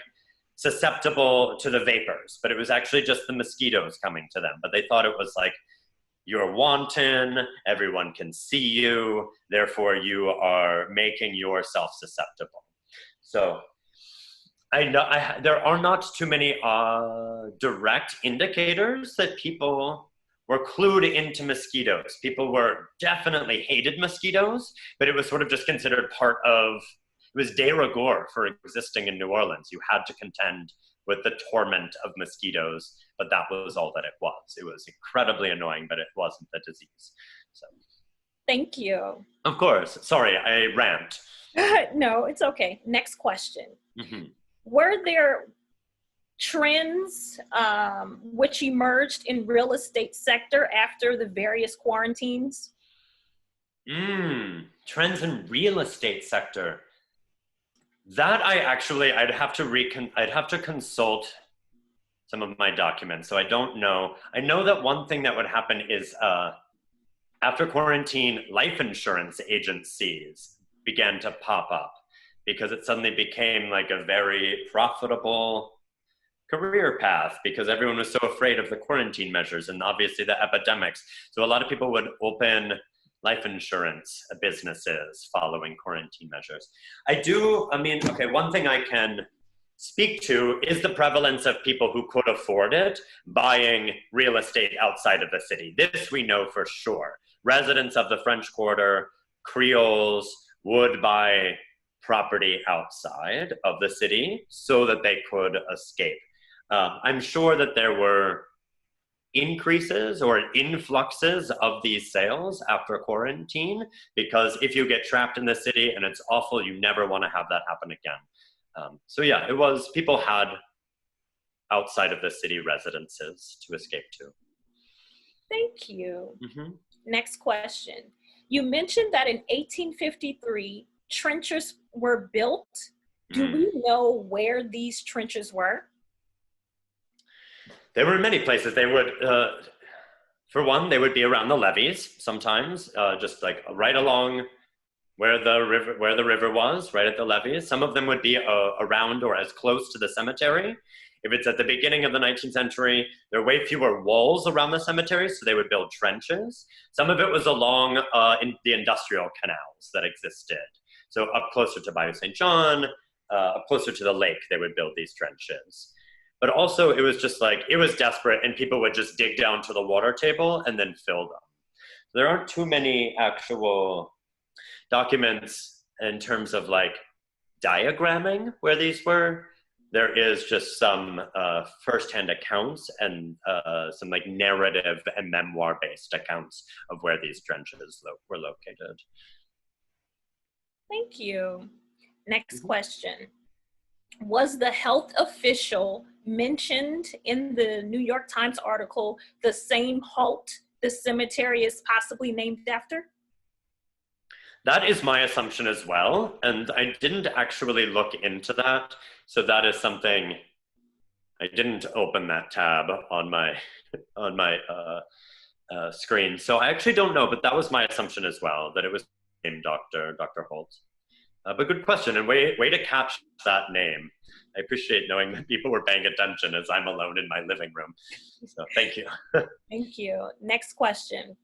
susceptible to the vapors. But it was actually just the mosquitoes coming to them. But they thought it was like, you're wanton, everyone can see you, therefore you are making yourself susceptible. So I know there are not too many direct indicators that people were clued into mosquitoes. People were definitely hated mosquitoes, but it was sort of just considered part of was de rigueur for existing in New Orleans. You had to contend with the torment of mosquitoes, but that was all that it was. It was incredibly annoying, but it wasn't the disease. So, thank you. of course. Sorry, I rant. No, it's okay. Next question. Mm-hmm. Were there trends which emerged in real estate sector after the various quarantines? Trends in real estate sector. That I'd have to consult some of my documents, so I don't know. I know that one thing that would happen is after quarantine, life insurance agencies began to pop up because it suddenly became like a very profitable career path because everyone was so afraid of the quarantine measures and obviously the epidemics. So a lot of people would open life insurance businesses following quarantine measures. One thing I can speak to is the prevalence of people who could afford it buying real estate outside of the city. This we know for sure. Residents of the French Quarter, Creoles, would buy property outside of the city so that they could escape. I'm sure that there were increases or influxes of these sales after quarantine, because if you get trapped in the city and it's awful, you never want to have that happen again. It was, people had outside of the city residences to escape to. Thank you. Mm-hmm. Next question. You mentioned that in 1853, trenches were built. Do we know where these trenches were? They were in many places. They would, for one, they would be around the levees sometimes, just like right along where the river was, right at the levees. Some of them would be around or as close to the cemetery. If it's at the beginning of the 19th century, there are way fewer walls around the cemetery, so they would build trenches. Some of it was along in the industrial canals that existed. So up closer to Bayou St. John, up closer to the lake, they would build these trenches. But also it was just like, it was desperate and people would just dig down to the water table and then fill them. There aren't too many actual documents in terms of like diagramming where these were. There is just some firsthand accounts and some like narrative and memoir-based accounts of where these trenches were located. Thank you. Next question. Was the health official mentioned in the New York Times article the same Holt the cemetery is possibly named after? That is my assumption as well, and I didn't actually look into that, so that is something, I didn't open that tab on my screen, so I actually don't know, but that was my assumption as well, that it was named Dr. Holt. But good question, and way to catch that name. I appreciate knowing that people were paying attention as I'm alone in my living room. So thank you. Thank you. Next question.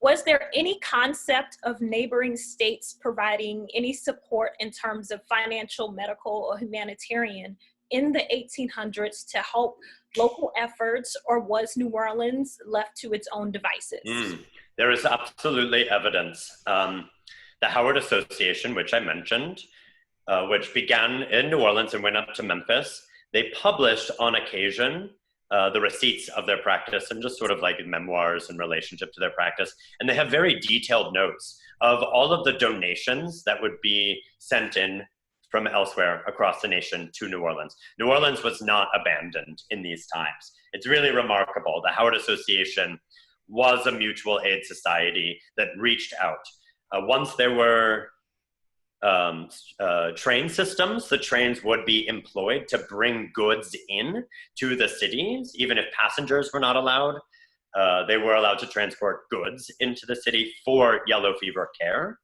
Was there any concept of neighboring states providing any support in terms of financial, medical, or humanitarian in the 1800s to help local efforts, or was New Orleans left to its own devices? There is absolutely evidence. The Howard Association, which I mentioned, which began in New Orleans and went up to Memphis, they published on occasion the receipts of their practice and just sort of like memoirs in relationship to their practice. And they have very detailed notes of all of the donations that would be sent in from elsewhere across the nation to New Orleans. New Orleans was not abandoned in these times. It's really remarkable. The Howard Association was a mutual aid society that reached out. Once there were train systems, the trains would be employed to bring goods in to the cities, even if passengers were not allowed. They were allowed to transport goods into the city for yellow fever care.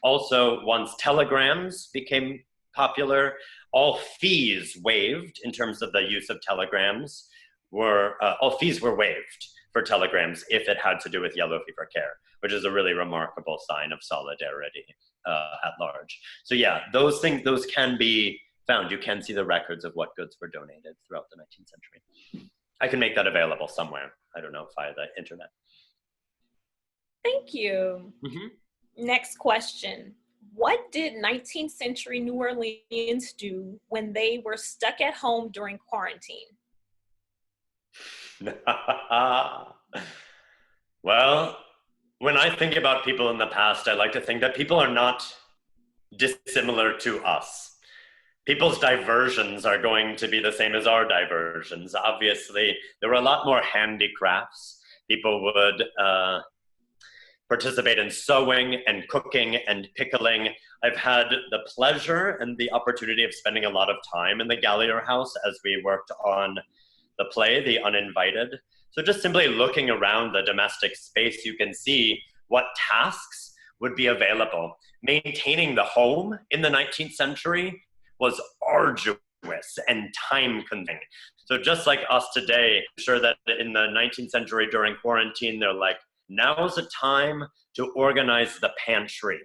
Also, once telegrams became popular, all fees waived in terms of the use of telegrams all fees were waived for telegrams if it had to do with yellow fever care, which is a really remarkable sign of solidarity at large. So yeah, those can be found. You can see the records of what goods were donated throughout the 19th century. I can make that available somewhere. I don't know, via the internet. Thank you. Next question. What did 19th century New Orleans do when they were stuck at home during quarantine? Well, when I think about people in the past, I like to think that people are not dissimilar to us. People's diversions are going to be the same as our diversions. Obviously, there were a lot more handicrafts. People would participate in sewing and cooking and pickling. I've had the pleasure and the opportunity of spending a lot of time in the Gallier house as we worked on the play, The Uninvited. So just simply looking around the domestic space, you can see what tasks would be available. Maintaining the home in the 19th century was arduous and time-consuming. So just like us today, I'm sure that in the 19th century during quarantine, they're like, now's a time to organize the pantry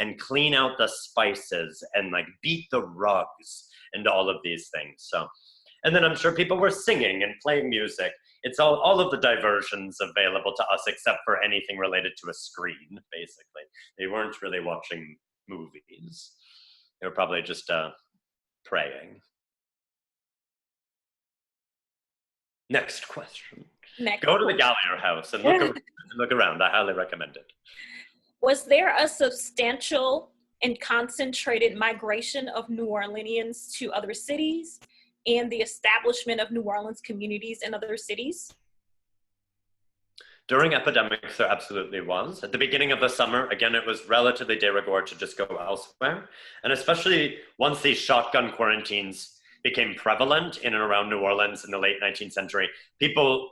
and clean out the spices and like beat the rugs and all of these things. So, and then I'm sure people were singing and playing music. It's all of the diversions available to us except for anything related to a screen, basically. They weren't really watching movies. They were probably just praying. Next question. Go to the Gallier house and look around. I highly recommend it. Was there a substantial and concentrated migration of New Orleanians to other cities and the establishment of New Orleans communities in other cities? During epidemics, there absolutely was. At the beginning of the summer, again, it was relatively de rigueur to just go elsewhere. And especially once these shotgun quarantines became prevalent in and around New Orleans in the late 19th century, people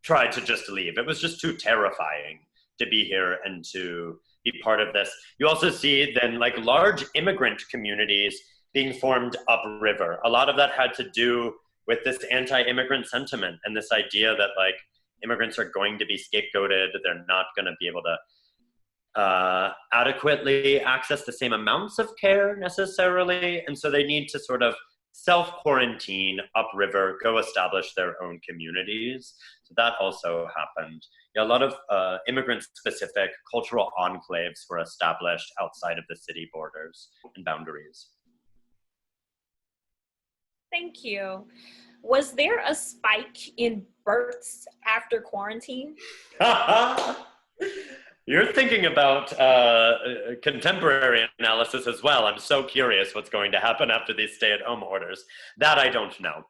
tried to just leave. It was just too terrifying to be here and to be part of this. You also see then like large immigrant communities being formed upriver. A lot of that had to do with this anti-immigrant sentiment and this idea that like immigrants are going to be scapegoated, they're not going to be able to adequately access the same amounts of care necessarily, and so they need to sort of self-quarantine upriver, go establish their own communities. So that also happened. Yeah, a lot of immigrant-specific cultural enclaves were established outside of the city borders and boundaries. Thank you. Was there a spike in births after quarantine? You're thinking about contemporary analysis as well. I'm so curious what's going to happen after these stay-at-home orders. That I don't know.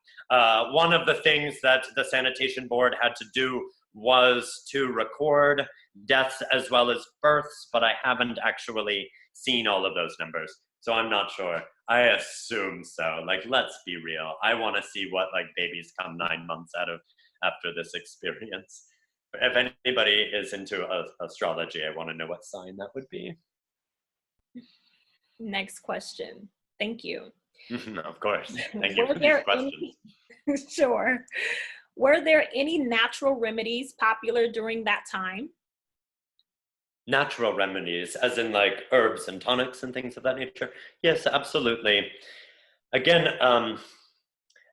One of the things that the sanitation board had to do was to record deaths as well as births, but I haven't actually seen all of those numbers, so I'm not sure. I assume so. Like, let's be real. I want to see what like babies come 9 months out of after this experience. If anybody is into astrology, I want to know what sign that would be. Next question. Thank you. Of course. Thank you for these questions. Sure. Were there any natural remedies popular during that time? Natural remedies, as in like herbs and tonics and things of that nature? Yes, absolutely. Again,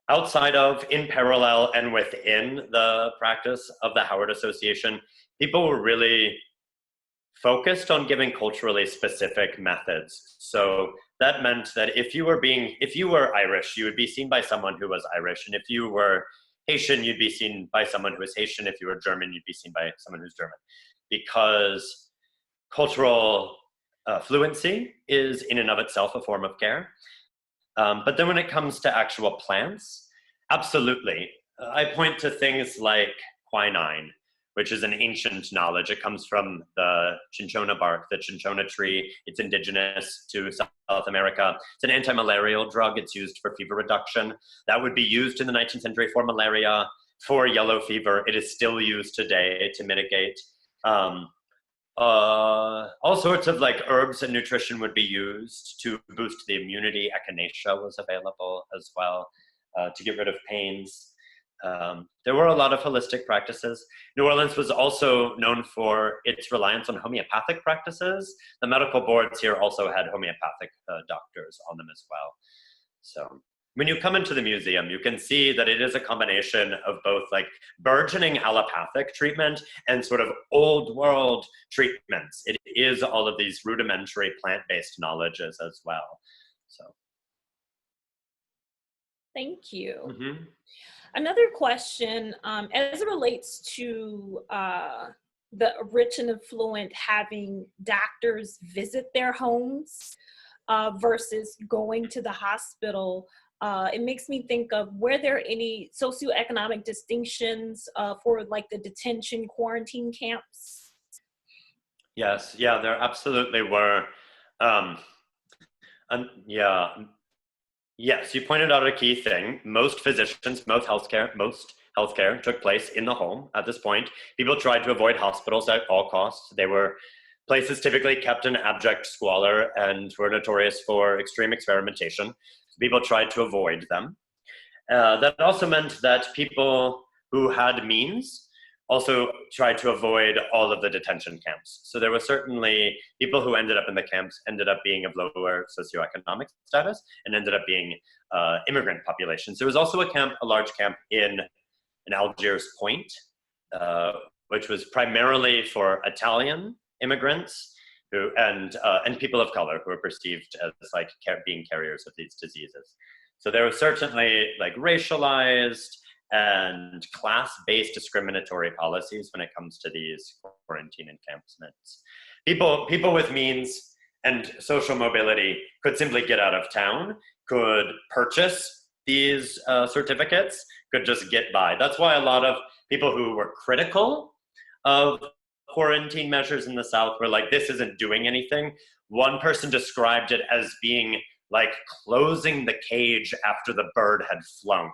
outside of, in parallel, and within the practice of the Howard Association, people were really focused on giving culturally specific methods. So that meant that if you were Irish, you would be seen by someone who was Irish. And if you were Haitian, you'd be seen by someone who was Haitian. If you were German, you'd be seen by someone who's German. Because cultural fluency is in and of itself a form of care. But then when it comes to actual plants, absolutely. I point to things like quinine, which is an ancient knowledge. It comes from the cinchona bark, the cinchona tree. It's indigenous to South America. It's an anti-malarial drug. It's used for fever reduction. That would be used in the 19th century for malaria, for yellow fever. It is still used today to mitigate. All sorts of like herbs and nutrition would be used to boost the immunity. Echinacea was available as well to get rid of pains. There were a lot of holistic practices. New Orleans was also known for its reliance on homeopathic practices. The medical boards here also had homeopathic doctors on them as well. So when you come into the museum, you can see that it is a combination of both like burgeoning allopathic treatment and sort of old world treatments. It is all of these rudimentary plant-based knowledges as well. So. Thank you. Mm-hmm. Another question, as it relates to the rich and affluent having doctors visit their homes versus going to the hospital, it makes me think of, were there any socioeconomic distinctions for like the detention quarantine camps? Yes, yeah, there absolutely were. Yes, you pointed out a key thing. Most physicians, most healthcare took place in the home at this point. People tried to avoid hospitals at all costs. They were places typically kept in abject squalor and were notorious for extreme experimentation. People tried to avoid them. That also meant that people who had means also tried to avoid all of the detention camps. So there were certainly people who ended up in the camps ended up being of lower socioeconomic status and ended up being immigrant populations. There was also a large camp in Algiers Point, which was primarily for Italian immigrants and people of color who were perceived as like being carriers of these diseases. So there was certainly like racialized and class-based discriminatory policies when it comes to these quarantine encampments. People with means and social mobility could simply get out of town, could purchase these certificates, could just get by. That's why a lot of people who were critical of quarantine measures in the South were like, this isn't doing anything. One person described it as being like closing the cage after the bird had flown,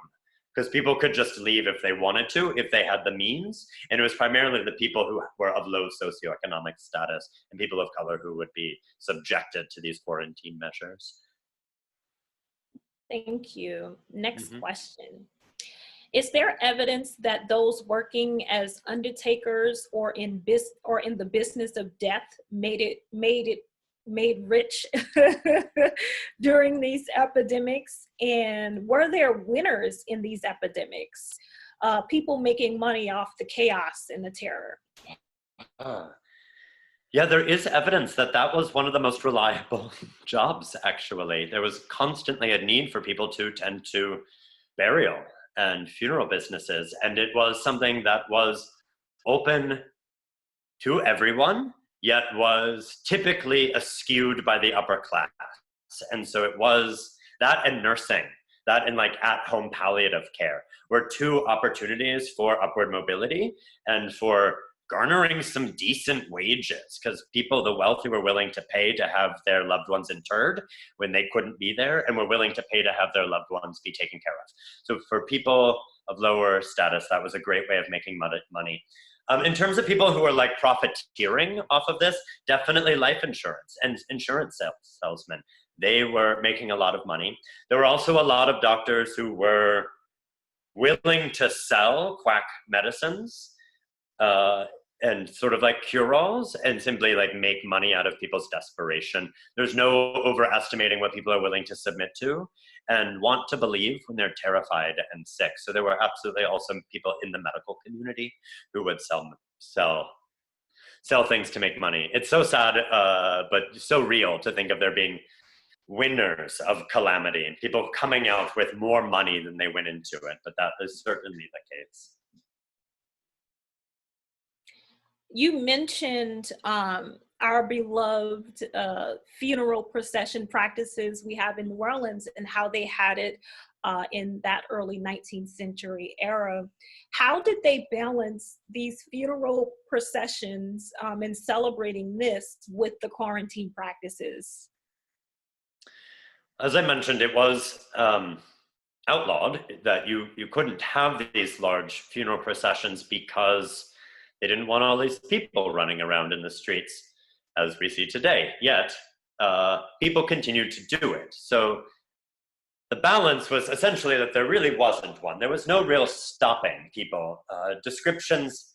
because people could just leave if they wanted to, if they had the means. And it was primarily the people who were of low socioeconomic status and people of color who would be subjected to these quarantine measures. Thank you. Next question. Is there evidence that those working as undertakers or in the business of death made rich during these epidemics? And were there winners in these epidemics? People making money off the chaos and the terror? Yeah, there is evidence that that was one of the most reliable jobs, actually. There was constantly a need for people to tend to burial and funeral businesses, and it was something that was open to everyone, yet was typically eschewed by the upper class. And so it was that and nursing, that and like at-home palliative care were two opportunities for upward mobility and for garnering some decent wages, because people, the wealthy, were willing to pay to have their loved ones interred when they couldn't be there, and were willing to pay to have their loved ones be taken care of. So for people of lower status, that was a great way of making money. In terms of people who were like profiteering off of this, definitely life insurance and insurance salesmen. They were making a lot of money. There were also a lot of doctors who were willing to sell quack medicines and sort of like cure-alls and simply like make money out of people's desperation. There's no overestimating what people are willing to submit to and want to believe when they're terrified and sick. So there were absolutely also people in the medical community who would sell things to make money. It's so sad, but so real to think of there being winners of calamity and people coming out with more money than they went into it, but that is certainly the case. You mentioned our beloved funeral procession practices we have in New Orleans and how they had it in that early 19th century era. How did they balance these funeral processions and celebrating this with the quarantine practices? As I mentioned, it was outlawed that you couldn't have these large funeral processions because they didn't want all these people running around in the streets as we see today. Yet, people continued to do it. So the balance was essentially that there really wasn't one. There was no real stopping people. Descriptions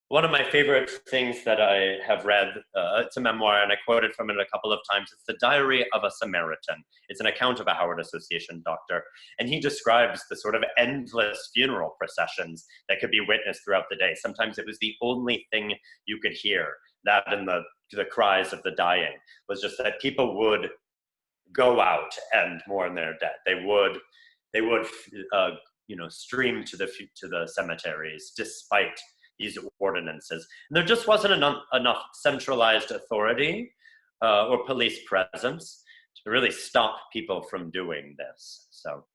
One of my favorite things that I have read, it's a memoir, and I quoted from it a couple of times. It's The Diary of a Samaritan. It's an account of a Howard Association doctor, and he describes the sort of endless funeral processions that could be witnessed throughout the day. Sometimes it was the only thing you could hear, that and the cries of the dying, was just that people would go out and mourn their dead. They would stream to the cemeteries despite these ordinances. And there just wasn't enough centralized authority or police presence to really stop people from doing this. So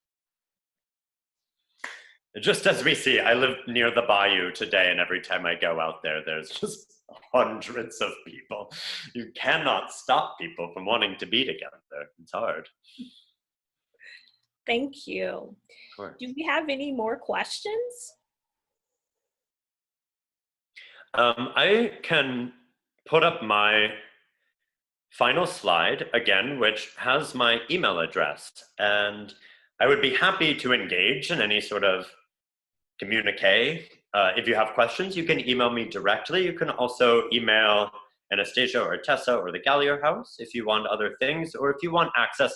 just as we see, I live near the bayou today, and every time I go out there, there's just hundreds of people. You cannot stop people from wanting to be together. It's hard. Thank you. Do we have any more questions? I can put up my final slide again, which has my email address, and I would be happy to engage in any sort of communique. If you have questions, you can email me directly. You can also email Anastasia or Tessa or the Gallier House if you want other things, or if you want access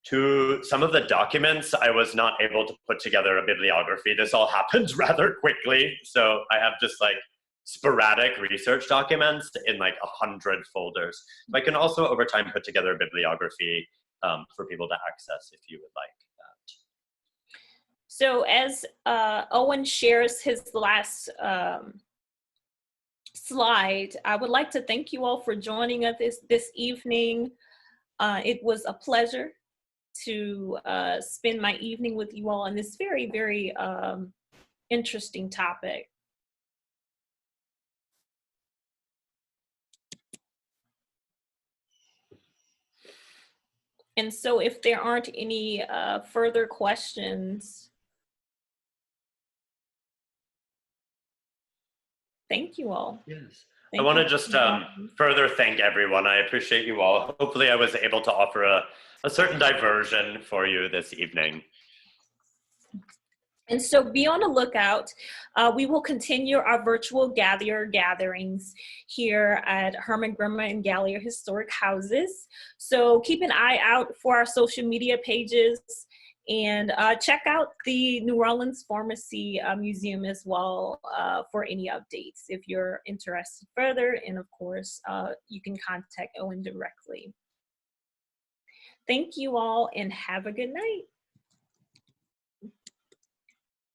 to some of the documents. I was not able to put together a bibliography. This all happened rather quickly, so I have just like sporadic research documents in like 100 folders. But I can also over time put together a bibliography for people to access if you would like that. So as Owen shares his last slide, I would like to thank you all for joining us this evening. It was a pleasure to spend my evening with you all on this very, very interesting topic. And so if there aren't any further questions, thank you all. Yes. Thank I want to you. just further thank everyone. I appreciate you all. Hopefully I was able to offer a certain diversion for you this evening. And so be on the lookout. We will continue our virtual gatherings here at Hermann-Grima and Gallier Historic Houses. So keep an eye out for our social media pages, and check out the New Orleans Pharmacy Museum as well for any updates if you're interested further. And of course, you can contact Owen directly. Thank you all and have a good night.